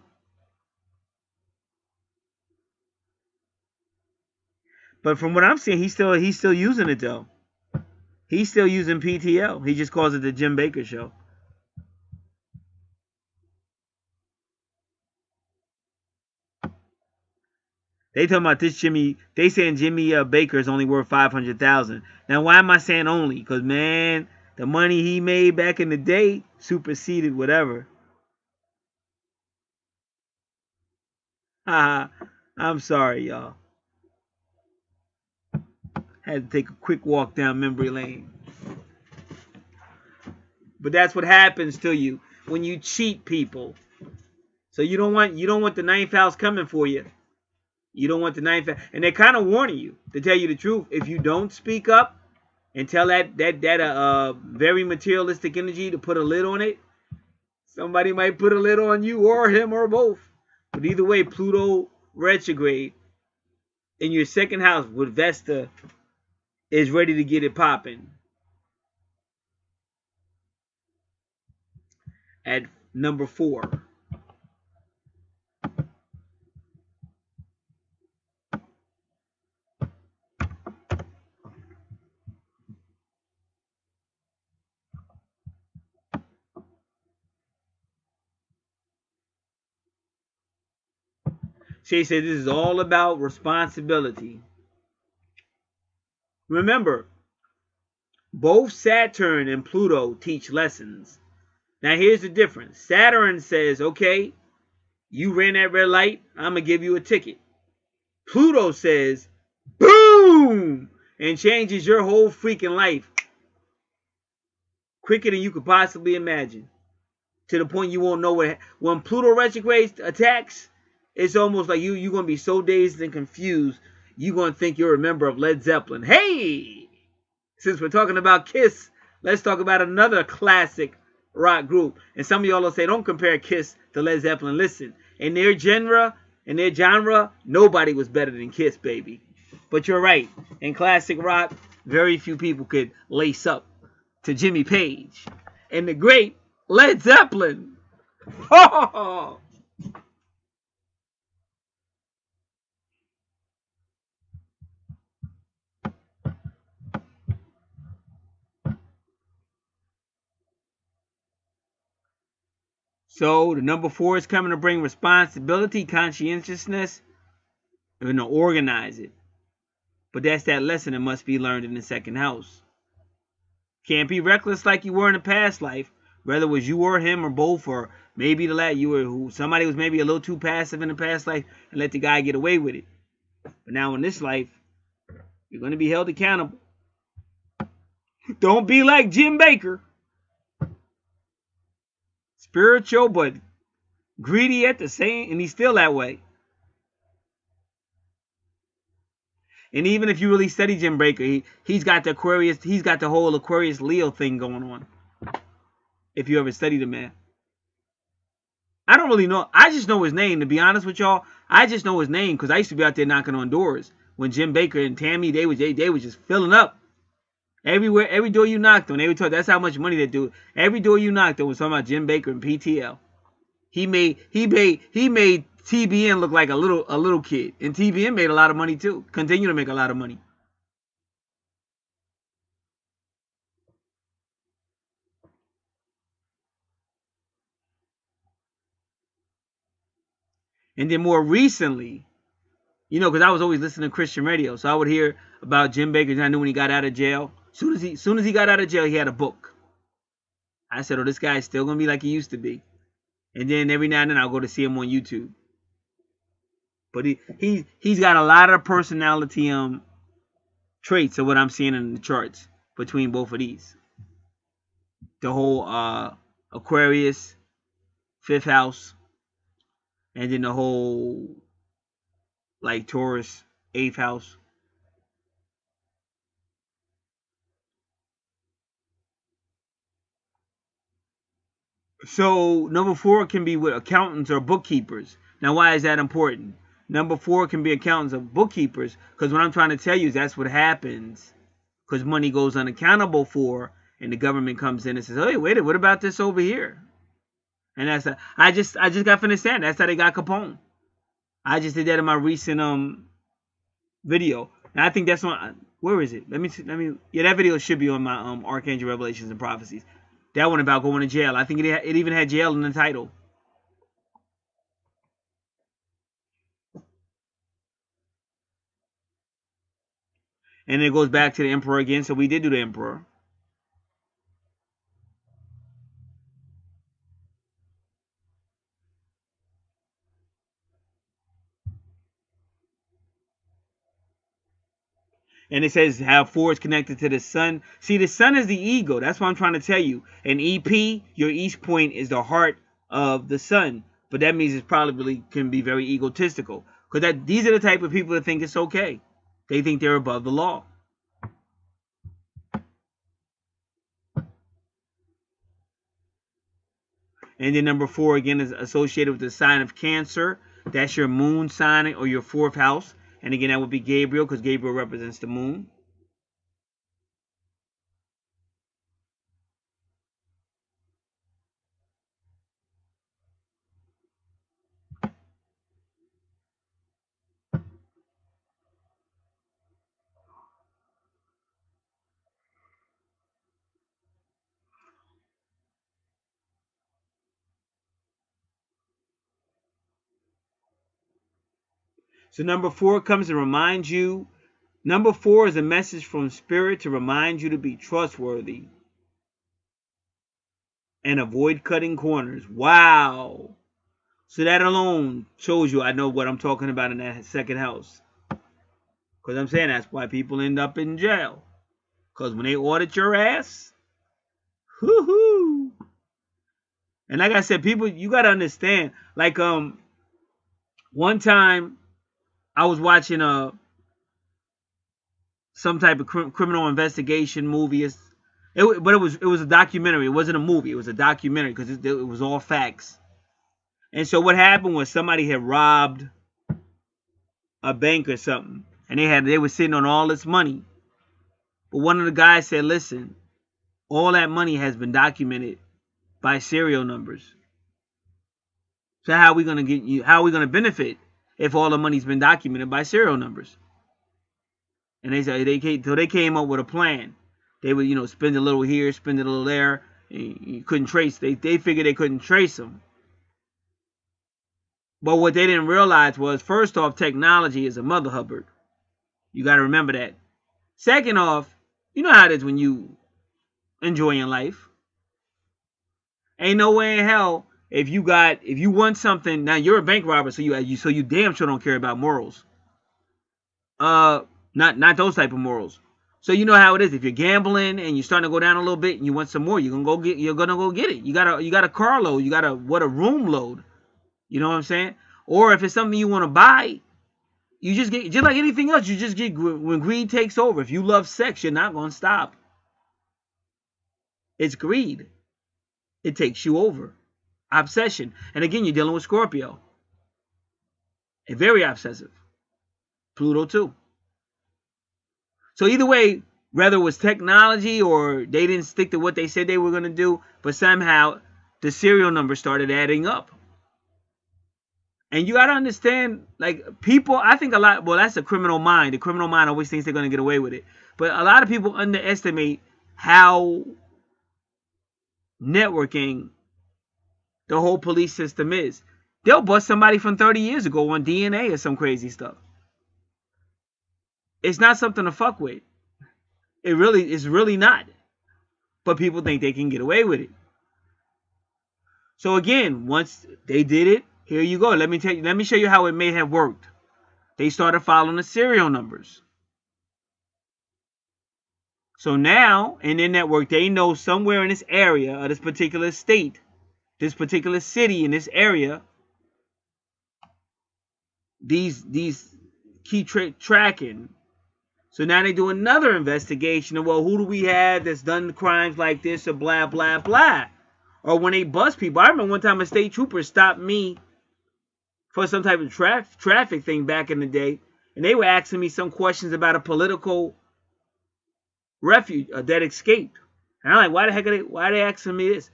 But from what I'm seeing, he's still using it though. He's still using PTL. He just calls it the Jim Baker Show. They talking about this Jimmy. They saying Jimmy Baker is only worth $500,000. Now, why am I saying only? Because man, the money he made back in the day superseded whatever. I'm sorry, y'all. Had to take a quick walk down memory lane. But that's what happens to you when you cheat people. So you don't want the ninth house coming for you. You don't want the ninth house. And they're kind of warning you, to tell you the truth. If you don't speak up and tell that very materialistic energy to put a lid on it, somebody might put a lid on you or him or both. But either way, Pluto retrograde in your second house with Vesta is ready to get it popping. At number 4. She said this is all about responsibility. Remember, both Saturn and Pluto teach lessons. Now here's the difference. Saturn says, okay, you ran that red light, I'm going to give you a ticket. Pluto says, boom, and changes your whole freaking life quicker than you could possibly imagine. To the point you won't know what. When Pluto retrograde attacks, it's almost like you're going to be so dazed and confused, you're going to think you're a member of Led Zeppelin. Hey, since we're talking about Kiss, let's talk about another classic rock group. And some of y'all will say, don't compare Kiss to Led Zeppelin. Listen, in their genre, nobody was better than Kiss, baby. But you're right. In classic rock, very few people could lace up to Jimmy Page and the great Led Zeppelin. Oh! So the number 4 is coming to bring responsibility, conscientiousness, and to organize it. But that's that lesson that must be learned in the second house. Can't be reckless like you were in the past life, whether it was you or him or both, or maybe somebody was maybe a little too passive in the past life and let the guy get away with it. But now in this life, you're going to be held accountable. Don't be like Jim Baker. Spiritual, but greedy at the same, and he's still that way. And even if you really study Jim Baker, he's got the Aquarius, he's got the whole Aquarius Leo thing going on. If you ever study the man. I don't really know. I just know his name, to be honest with y'all. I just know his name because I used to be out there knocking on doors when Jim Baker and Tammy, they was just filling up. Everywhere, every door you knocked on, they would talk. That's how much money they do. Every door you knocked on was talking about Jim Baker and PTL. He made TBN look like a little kid, and TBN made a lot of money too. Continue to make a lot of money. And then more recently, you know, because I was always listening to Christian radio, so I would hear about Jim Baker. And I knew when he got out of jail. Soon as he got out of jail, he had a book. I said, "Oh, this guy's still gonna be like he used to be." And then every now and then I'll go to see him on YouTube. But he's got a lot of personality traits of what I'm seeing in the charts between both of these. The whole Aquarius, 5th house, and then the whole like Taurus, 8th house. So number 4 can be with accountants or bookkeepers. Now, why is that important? Number 4 can be accountants or bookkeepers, because what I'm trying to tell you is that's what happens. Because money goes unaccountable for, and the government comes in and says, "Hey, wait, what about this over here?" And that's I just got finished saying that's how they got Capone. I just did that in my recent video. And I think that's on, where is it? Let me yeah, that video should be on my Archangel Revelations and Prophecies. That one about going to jail. I think it even had jail in the title. And it goes back to the Emperor again. So we did do the Emperor. And it says how 4 is connected to the sun. See, the sun is the ego. That's what I'm trying to tell you. And EP, your East Point, is the heart of the sun. But that means it probably can be very egotistical. Because these are the type of people that think it's okay. They think they're above the law. And then number 4, again, is associated with the sign of Cancer. That's your moon sign or your 4th house. And again, that would be Gabriel, because Gabriel represents the moon. So number 4 comes to remind you. Number 4 is a message from Spirit to remind you to be trustworthy and avoid cutting corners. Wow. So that alone shows you I know what I'm talking about in that 2nd house. Because I'm saying that's why people end up in jail. Because when they audit your ass, whoo-hoo. And like I said, people, you got to understand. Like, one time I was watching some type of criminal investigation movie. But it was a documentary. It wasn't a movie. It was a documentary because it was all facts. And so what happened was somebody had robbed a bank or something, and they were sitting on all this money. But one of the guys said, "Listen, all that money has been documented by serial numbers. So how are we gonna get you? How are we gonna benefit if all the money's been documented by serial numbers?" And they said they came up with a plan. They would spend a little here, spend a little there. You couldn't trace. They figured they couldn't trace them. But what they didn't realize was, first off, technology is a mother hubbard. You got to remember that. Second off, you know how it is when you enjoying life. Ain't no way in hell if you want something. Now you're a bank robber, so you damn sure don't care about morals. Not those type of morals. So you know how it is. If you're gambling and you're starting to go down a little bit and you want some more, you're gonna go get it. You got a car load. You got a room load. You know what I'm saying? Or if it's something you want to buy, you just get, just like anything else, you just get, when greed takes over. If you love sex, you're not going to stop. It's greed. It takes you over. Obsession. And again, you're dealing with Scorpio. And very obsessive. Pluto too. So either way, whether it was technology or they didn't stick to what they said they were going to do, but somehow the serial number started adding up. And you got to understand, like, people, I think a lot, well, that's a criminal mind. The criminal mind always thinks they're going to get away with it. But a lot of people underestimate how networking the whole police system is. They'll bust somebody from 30 years ago on DNA or some crazy stuff. It's not something to fuck with. It's really not. But people think they can get away with it. So again, once they did it, here you go. Let me show you how it may have worked. They started following the serial numbers. So now in their network, they know somewhere in this area of this particular state, this particular city in this area, these keep tracking. So now they do another investigation of, well, who do we have that's done crimes like this or blah, blah, blah. Or when they bust people. I remember one time a state trooper stopped me for some type of traffic thing back in the day. And they were asking me some questions about a political refuge that escaped. And I'm like, why are they asking me this?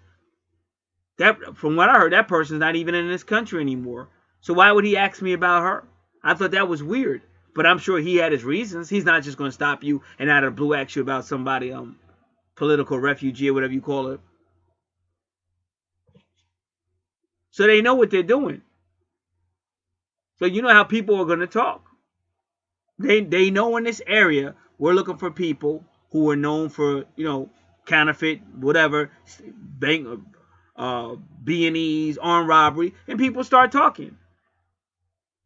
That, from what I heard, that person's not even in this country anymore. So why would he ask me about her? I thought that was weird. But I'm sure he had his reasons. He's not just going to stop you and out of the blue ask you about somebody, political refugee or whatever you call it. So they know what they're doing. So you know how people are going to talk. They know in this area we're looking for people who are known for, counterfeit, whatever, bank, B&Es, armed robbery, and people start talking.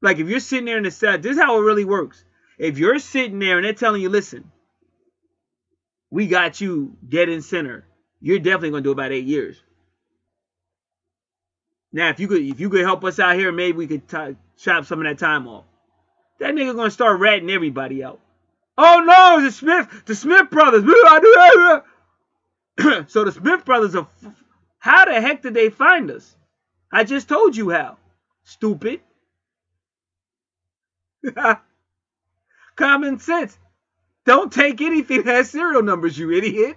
Like if you're sitting there in the set, this is how it really works. If you're sitting there and they're telling you, listen, we got you dead in center, you're definitely going to do about 8 years. Now, if you could help us out here, maybe we could chop some of that time off. That nigga going to start ratting everybody out. Oh no, the Smith brothers. So the Smith brothers are, how the heck did they find us? I just told you how. Stupid. Common sense. Don't take anything that has serial numbers, you idiot.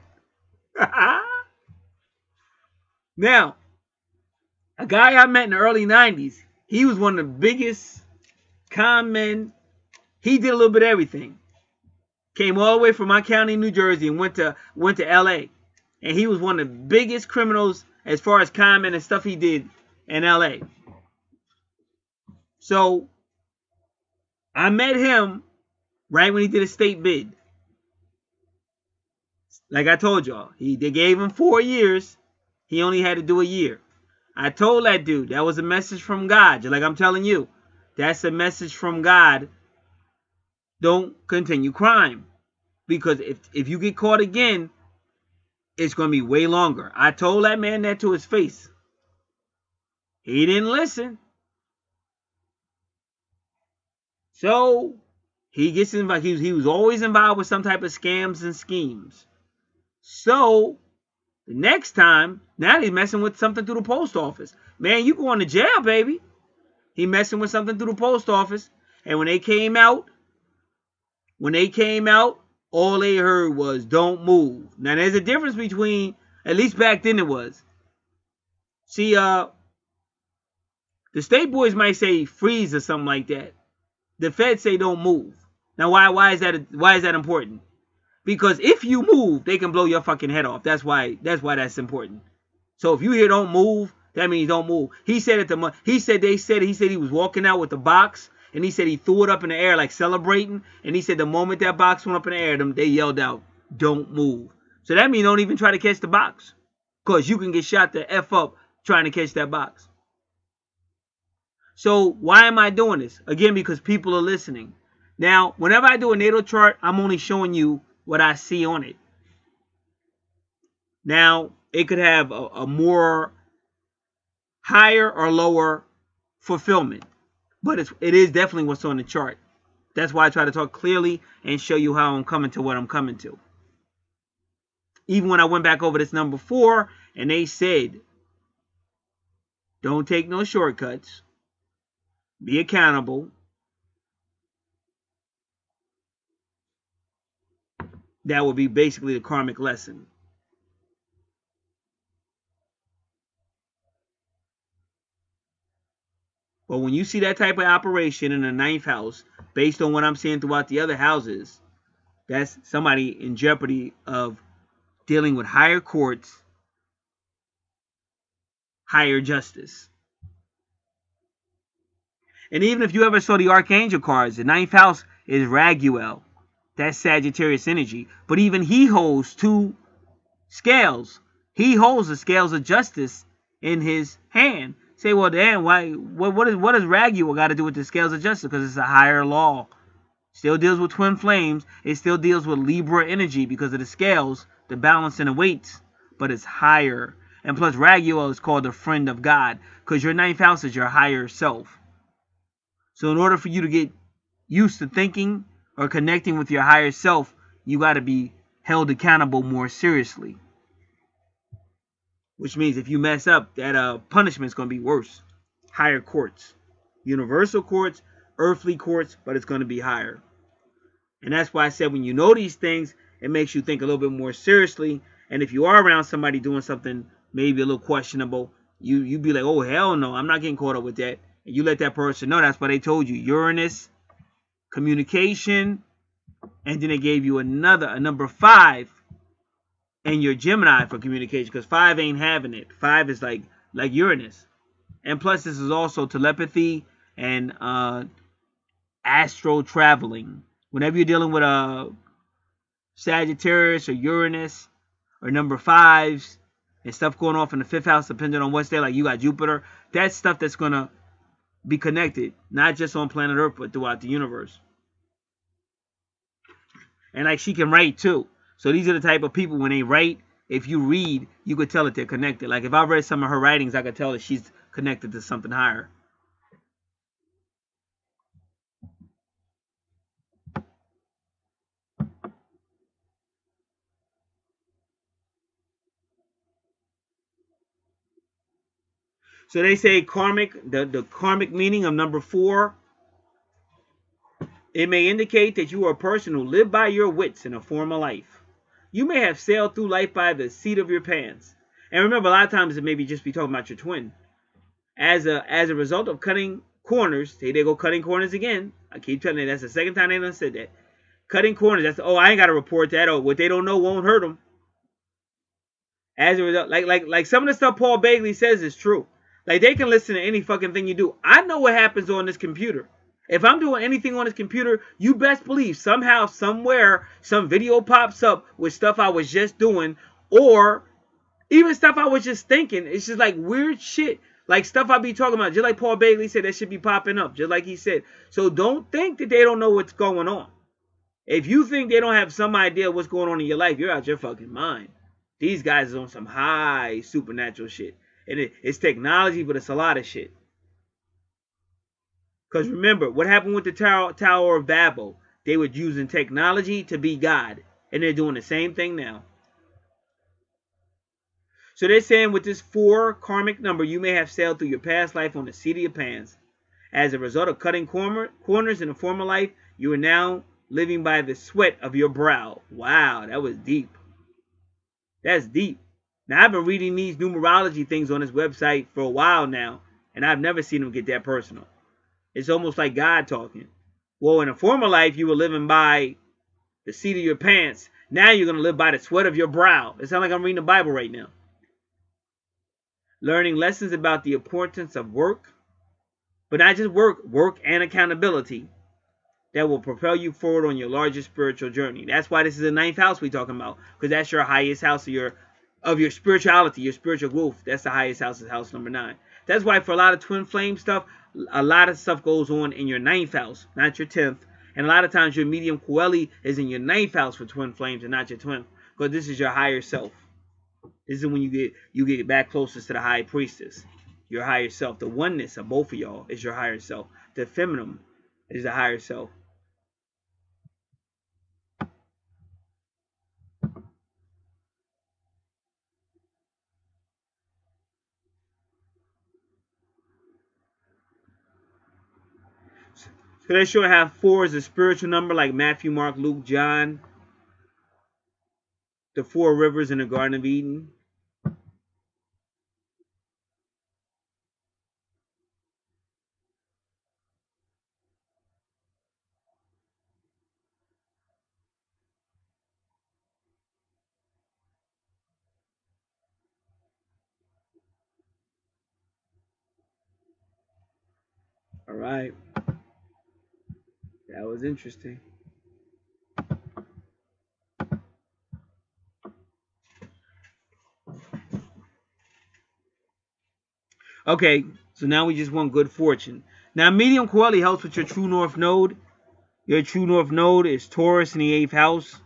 Now, a guy I met in the early 90s, he was one of the biggest con men. He did a little bit of everything. Came all the way from my county, New Jersey, and went to L.A. And he was one of the biggest criminals as far as con men and stuff he did in L.A. So, I met him right when he did a state bid. Like I told y'all, they gave him 4 years. He only had to do a year. I told that dude that was a message from God. Just like I'm telling you, that's a message from God. Don't continue crime. Because if you get caught again, it's going to be way longer. I told that man that to his face. He didn't listen. So he gets involved. He was always involved with some type of scams and schemes. So the next time, now he's messing with something through the post office. Man, you going to jail, baby. He messing with something through the post office. And when they came out, all they heard was, don't move. Now, there's a difference between, at least back then it was. See, the state boys might say freeze or something like that. The feds say don't move. Now, why is that important? Because if you move, they can blow your fucking head off. That's why that's important. So if you hear don't move, that means don't move. He said he said he was walking out with the box, and he said he threw it up in the air like celebrating, and he said the moment that box went up in the air, they yelled out, don't move. So that means don't even try to catch the box, because you can get shot the F up trying to catch that box. So why am I doing this? Again, because people are listening. Now, whenever I do a natal chart, I'm only showing you what I see on it. Now, it could have a more higher or lower fulfillment, but it is definitely what's on the chart. That's why I try to talk clearly and show you how I'm coming to what I'm coming to. Even when I went back over this number 4, and they said, don't take no shortcuts. Be accountable. That would be basically the karmic lesson. But when you see that type of operation in the 9th house, based on what I'm seeing throughout the other houses, that's somebody in jeopardy of dealing with higher courts, higher justice. And even if you ever saw the Archangel cards, the 9th house is Raguel. That's Sagittarius energy. But even he holds 2 scales. He holds the scales of justice in his hand. Say, well, damn, why? What does Raguel got to do with the scales of justice? Because it's a higher law. Still deals with twin flames. It still deals with Libra energy because of the scales, the balance and the weights, but it's higher. And plus, Raguel is called the friend of God because your ninth house is your higher self. So in order for you to get used to thinking or connecting with your higher self, you got to be held accountable more seriously. Which means if you mess up, that punishment's going to be worse. Higher courts. Universal courts, earthly courts, but it's going to be higher. And that's why I said when you know these things, it makes you think a little bit more seriously. And if you are around somebody doing something maybe a little questionable, you be like, oh, hell no, I'm not getting caught up with that. And you let that person know. That's why they told you Uranus, communication, and then they gave you a number 5 and your Gemini for communication, because 5 ain't having it. 5 is like Uranus. And plus this is also telepathy and astral traveling. Whenever you're dealing with a Sagittarius or Uranus or number 5s and stuff going off in the 5th house, depending on what's there, like you got Jupiter, that's stuff that's going to be connected, not just on planet Earth, but throughout the universe. And like she can write too. So these are the type of people, when they write, if you read, you could tell that they're connected. Like if I read some of her writings, I could tell that she's connected to something higher. So they say karmic, the karmic meaning of number 4, it may indicate that you are a person who lived by your wits in a former life. You may have sailed through life by the seat of your pants. And remember, a lot of times it may be just be talking about your twin. As a result of cutting corners, see, they go cutting corners again. I keep telling you, that's the second time they done said that. Cutting corners, that's, oh, I ain't got to report that. Oh, what they don't know won't hurt them. As a result, like some of the stuff Paul Bagley says is true. Like, they can listen to any fucking thing you do. I know what happens on this computer. If I'm doing anything on this computer, you best believe somehow, somewhere, some video pops up with stuff I was just doing, or even stuff I was just thinking. It's just like weird shit. Like stuff I be talking about. Just like Paul Bagley said, that should be popping up. Just like he said. So don't think that they don't know what's going on. If you think they don't have some idea what's going on in your life, you're out your fucking mind. These guys is on some high supernatural shit. And it's technology, but it's a lot of shit. Because remember, what happened with the Tower of Babel? They were using technology to be God. And they're doing the same thing now. So they're saying with this 4 karmic number, you may have sailed through your past life on the seat of your pants. As a result of cutting corners in a former life, you are now living by the sweat of your brow. Wow, that was deep. That's deep. Now, I've been reading these numerology things on this website for a while now, and I've never seen them get that personal. It's almost like God talking. Well, in a former life, you were living by the seat of your pants. Now you're going to live by the sweat of your brow. It sounds like I'm reading the Bible right now. Learning lessons about the importance of work, but not just work and accountability that will propel you forward on your larger spiritual journey. That's why this is the 9th house we're talking about, because that's your highest house of your spirituality, your spiritual growth. That's the highest house, is house number 9. That's why for a lot of twin flame stuff, a lot of stuff goes on in your 9th house, not your 10th. And a lot of times your medium Coeli is in your 9th house for twin flames and not your 10th, because this is your higher self. This is when you get back closest to the high priestess, your higher self. The oneness of both of y'all is your higher self. The feminine is the higher self. So they sure have 4 as a spiritual number, like Matthew, Mark, Luke, John. The 4 rivers in the Garden of Eden. All right. That was interesting. Okay, So now we just want good fortune. Now medium quality helps with your true north node. Your true north node is Taurus in the 8th house.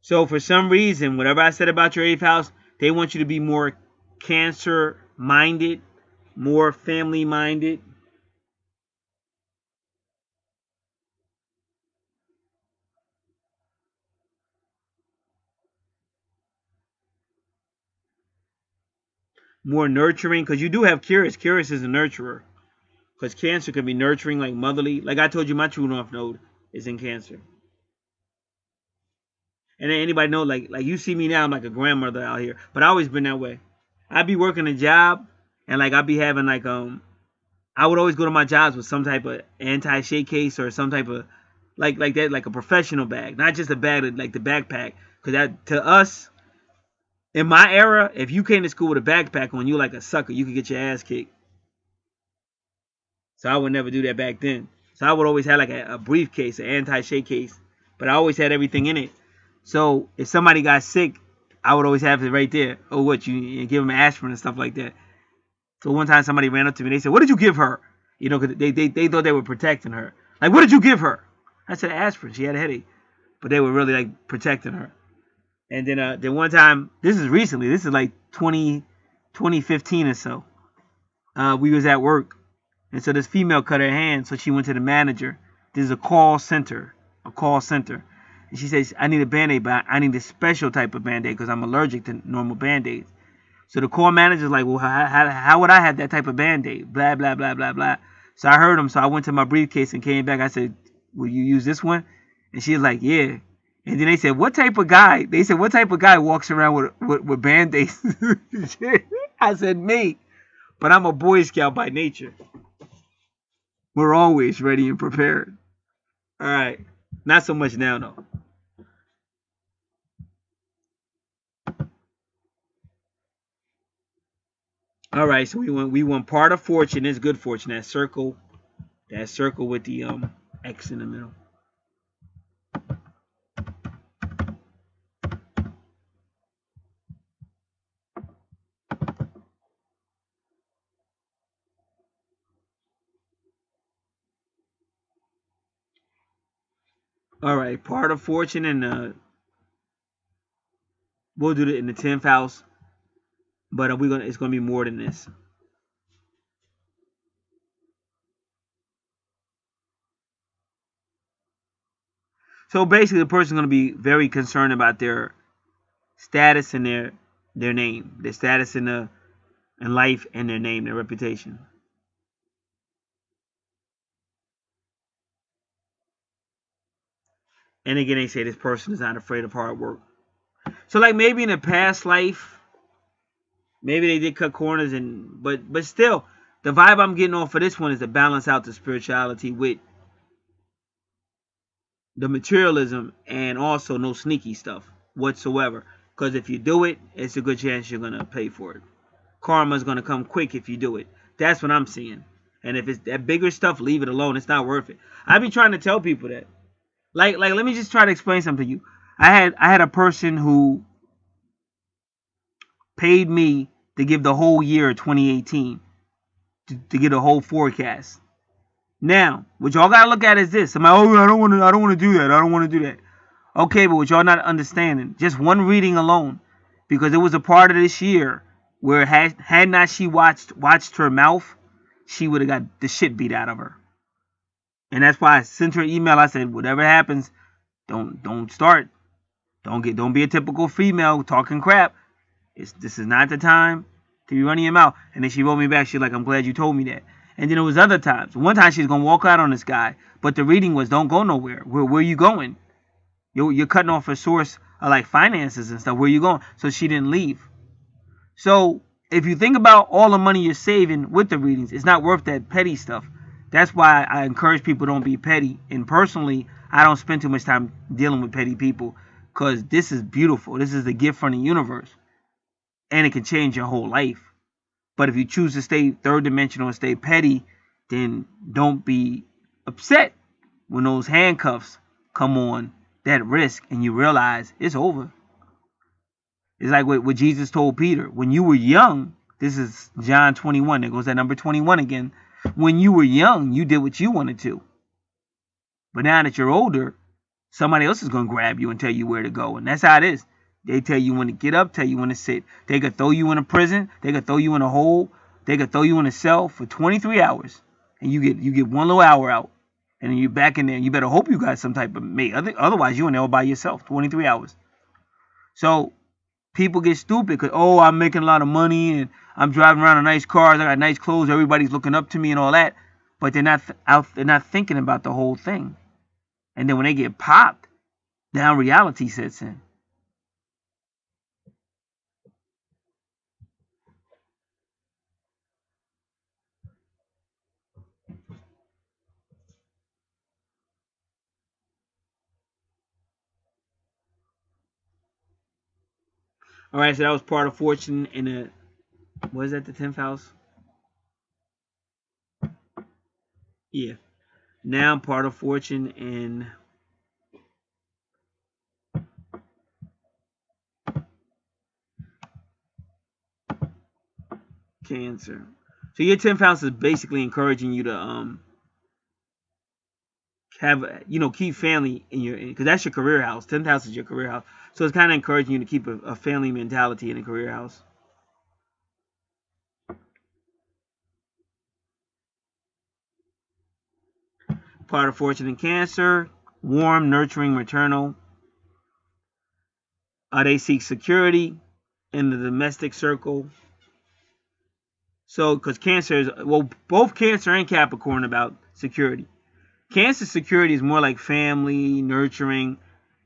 So for some reason, whatever I said about your 8th house, they want you to be more Cancer minded, more family minded. More nurturing, because you do have Curious. Curious is a nurturer. Because Cancer can be nurturing, like motherly. Like I told you, my true north node is in Cancer. And then anybody know, like you see me now, I'm like a grandmother out here. But I always been that way. I'd be working a job, and like I'd be having like I would always go to my jobs with some type of anti-shake case or some type of like that, like a professional bag, not just a bag like the backpack. Because that, to us, in my era, if you came to school with a backpack on, you like a sucker. You could get your ass kicked. So I would never do that back then. So I would always have like a briefcase, an anti-shake case, but I always had everything in it. So if somebody got sick, I would always have it right there. Oh, what, you give them aspirin and stuff like that. So one time somebody ran up to me. They said, "What did you give her?" You know, because they thought they were protecting her. Like, "What did you give her?" I said, "Aspirin. She had a headache." But they were really like protecting her. And then one time, this is recently. This is like 2015 or so. We was at work. And so this female cut her hand. So she went to the manager. This is a call center. And she says, "I need a Band-Aid, but I need a special type of Band-Aid because I'm allergic to normal Band-Aids." So the call manager's like, "Well, how would I have that type of Band-Aid? Blah, blah, blah, blah, blah." So I heard him. So I went to my briefcase and came back. I said, "Will you use this one?" And she was like, "Yeah." And then they said, "What type of guy?" They said, "What type of guy walks around with Band-Aids?" I said, "Me." But I'm a Boy Scout by nature. We're always ready and prepared. All right. Not so much now, though. All right, so we want part of fortune is good fortune. That circle with the X in the middle. All right, part of fortune, and we'll do it in the 10th house, but it's gonna be more than this. So basically, the person's gonna be very concerned about their status and their name, their status in life and their name, their reputation. And again, they say this person is not afraid of hard work. So like maybe in a past life, maybe they did cut corners, but still, the vibe I'm getting off of this one is to balance out the spirituality with the materialism and also no sneaky stuff whatsoever. Because if you do it, it's a good chance you're gonna pay for it. Karma's gonna come quick if you do it. That's what I'm seeing. And if it's that bigger stuff, leave it alone. It's not worth it. I be trying to tell people that. Like let me just try to explain something to you. I had a person who paid me to give the whole year of 2018 to get a whole forecast. Now, what y'all gotta look at is this. I'm like, "Oh, I don't want to do that. I don't want to do that." Okay, but what y'all not understanding, just one reading alone, because it was a part of this year where had not she watched her mouth, she would have got the shit beat out of her. And that's why I sent her an email. I said, "Whatever happens, don't start. Don't be a typical female talking crap. This is not the time to be running your mouth." And then she wrote me back. She's like, "I'm glad you told me that." And then there was other times. One time she's gonna walk out on this guy, but the reading was, "Don't go nowhere. Where are you going? You're cutting off a source of like finances and stuff. Where are you going?" So she didn't leave. So if you think about all the money you're saving with the readings, it's not worth that petty stuff. That's why I encourage people, don't be petty. And personally, I don't spend too much time dealing with petty people, because this is beautiful. This is a gift from the universe, and it can change your whole life. But if you choose to stay third dimensional and stay petty, then don't be upset when those handcuffs come on, that risk, and you realize it's over. It's like what Jesus told Peter. When you were young, this is John 21. There goes that number 21 again. When you were young, you did what you wanted to. But now that you're older, somebody else is going to grab you and tell you where to go. And that's how it is. They tell you when to get up, tell you when to sit. They could throw you in a prison. They could throw you in a hole. They could throw you in a cell for 23 hours. And you get one little hour out. And then you're back in there. You better hope you got some type of mate. Otherwise, you're in there all by yourself, 23 hours. So people get stupid because, oh, I'm making a lot of money and I'm driving around in nice cars. I got nice clothes. Everybody's looking up to me and all that. But they're not they're not thinking about the whole thing. And then when they get popped, now reality sets in. All right, so that was part of fortune in the, what is that, the 10th house? Yeah. Now part of fortune in Cancer. So your 10th house is basically encouraging you to have, keep family in your, because that's your career house. 10th house is your career house. So it's kind of encouraging you to keep a family mentality in a career house. Part of fortune in Cancer, warm, nurturing, maternal. They seek security in the domestic circle. So, because Cancer is, well, both Cancer and Capricorn about security. Cancer security is more like family, nurturing,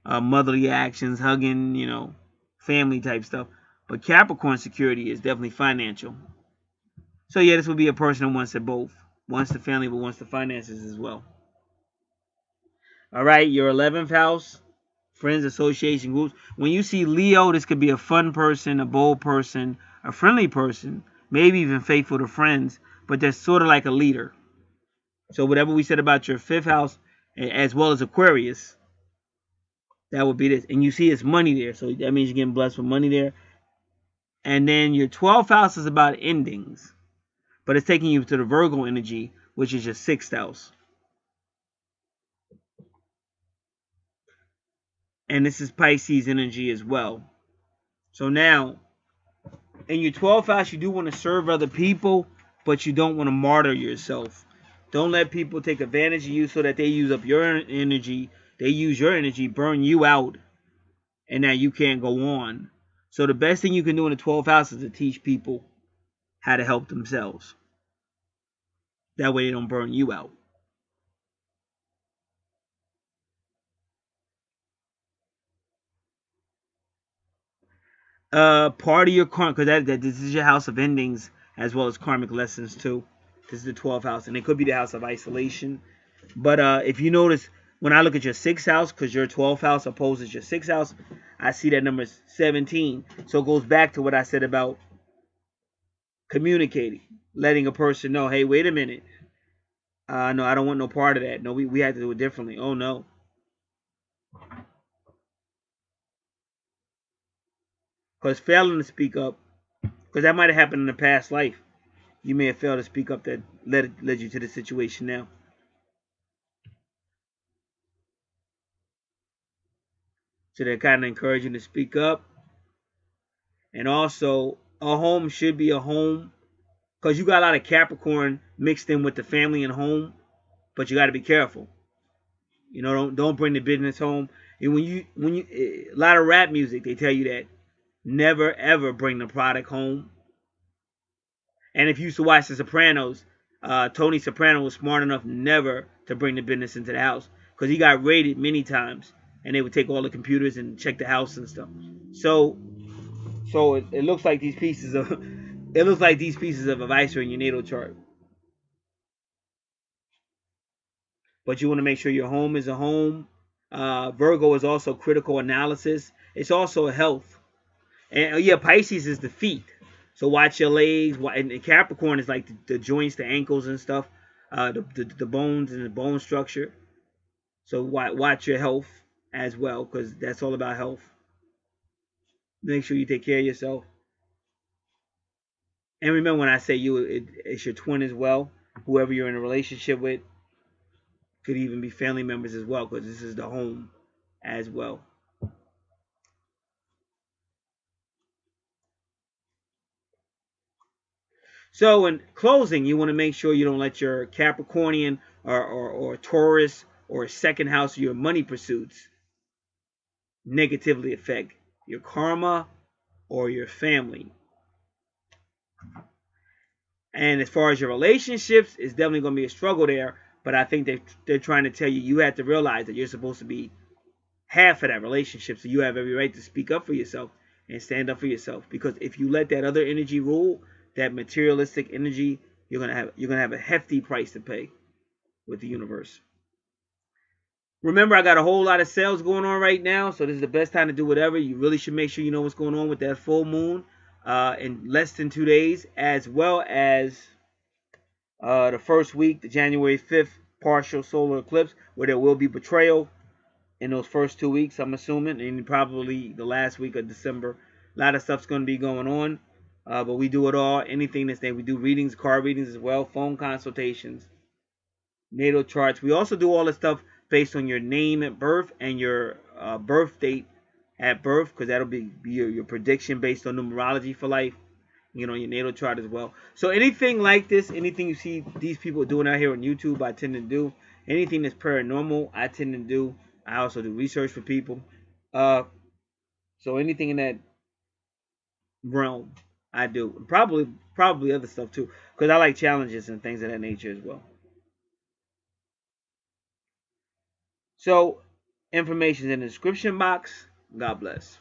motherly actions, hugging, family type stuff. But Capricorn security is definitely financial. So yeah, this would be a person who wants it both. Wants the family, but wants the finances as well. All right, your 11th house, friends, association, groups. When you see Leo, this could be a fun person, a bold person, a friendly person, maybe even faithful to friends, but they're sort of like a leader. So whatever we said about your 5th house, as well as Aquarius, that would be this. And you see it's money there, so that means you're getting blessed with money there. And then your 12th house is about endings, but it's taking you to the Virgo energy, which is your 6th house. And this is Pisces energy as well. So now, in your 12th house, you do want to serve other people, but you don't want to martyr yourself. Don't let people take advantage of you so that they use up your energy. They use your energy, burn you out, and now you can't go on. So the best thing you can do in the 12th house is to teach people how to help themselves. That way they don't burn you out. Part of your karma, because this is your house of endings as well as karmic lessons too. This is the 12th house, and it could be the house of isolation. But if you notice, when I look at your 6th house, because your 12th house opposes your 6th house, I see that number is 17. So it goes back to what I said about communicating, letting a person know, hey, wait a minute. No, I don't want no part of that. No, we have to do it differently. Oh, no. Because failing to speak up, because that might have happened in a past life. You may have failed to speak up that led you to the situation now. So they're kind of encouraging to speak up. And also, a home should be a home, because you got a lot of Capricorn mixed in with the family and home, but you got to be careful. Don't bring the business home. And when you a lot of rap music, they tell you that never ever bring the product home. And if you used to watch The Sopranos, Tony Soprano was smart enough never to bring the business into the house, because he got raided many times, and they would take all the computers and check the house and stuff. So it looks like these pieces of advice are in your natal chart. But you want to make sure your home is a home. Virgo is also critical analysis. It's also health. And yeah, Pisces is the feet. So watch your legs. And Capricorn is like the joints, the ankles and stuff, the bones and the bone structure. So watch your health as well, because that's all about health. Make sure you take care of yourself. And remember, when I say you, it's your twin as well. Whoever you're in a relationship with could even be family members as well, because this is the home as well. So in closing, you want to make sure you don't let your Capricornian or Taurus or second house of your money pursuits negatively affect your karma or your family. And as far as your relationships, it's definitely going to be a struggle there. But I think they're trying to tell you, you have to realize that you're supposed to be half of that relationship. So you have every right to speak up for yourself and stand up for yourself. Because if you let that other energy rule, that materialistic energy, you're gonna have a hefty price to pay with the universe. Remember, I got a whole lot of sales going on right now, so this is the best time to do whatever. You really should make sure you know what's going on with that full moon in less than 2 days, as well as the first week, the January 5th partial solar eclipse, where there will be betrayal in those first 2 weeks, I'm assuming, and probably the last week of December. A lot of stuff's going to be going on, but we do it all. Anything that's there, we do readings, card readings as well, phone consultations, natal charts. We also do all the stuff based on your name at birth and your birth date at birth, because that'll be your prediction based on numerology for life. You know, your natal chart as well. So anything like this, anything you see these people doing out here on YouTube, I tend to do. Anything that's paranormal, I tend to do. I also do research for people. So anything in that realm, I do. Probably other stuff too, because I like challenges and things of that nature as well. So information in the description box. God bless.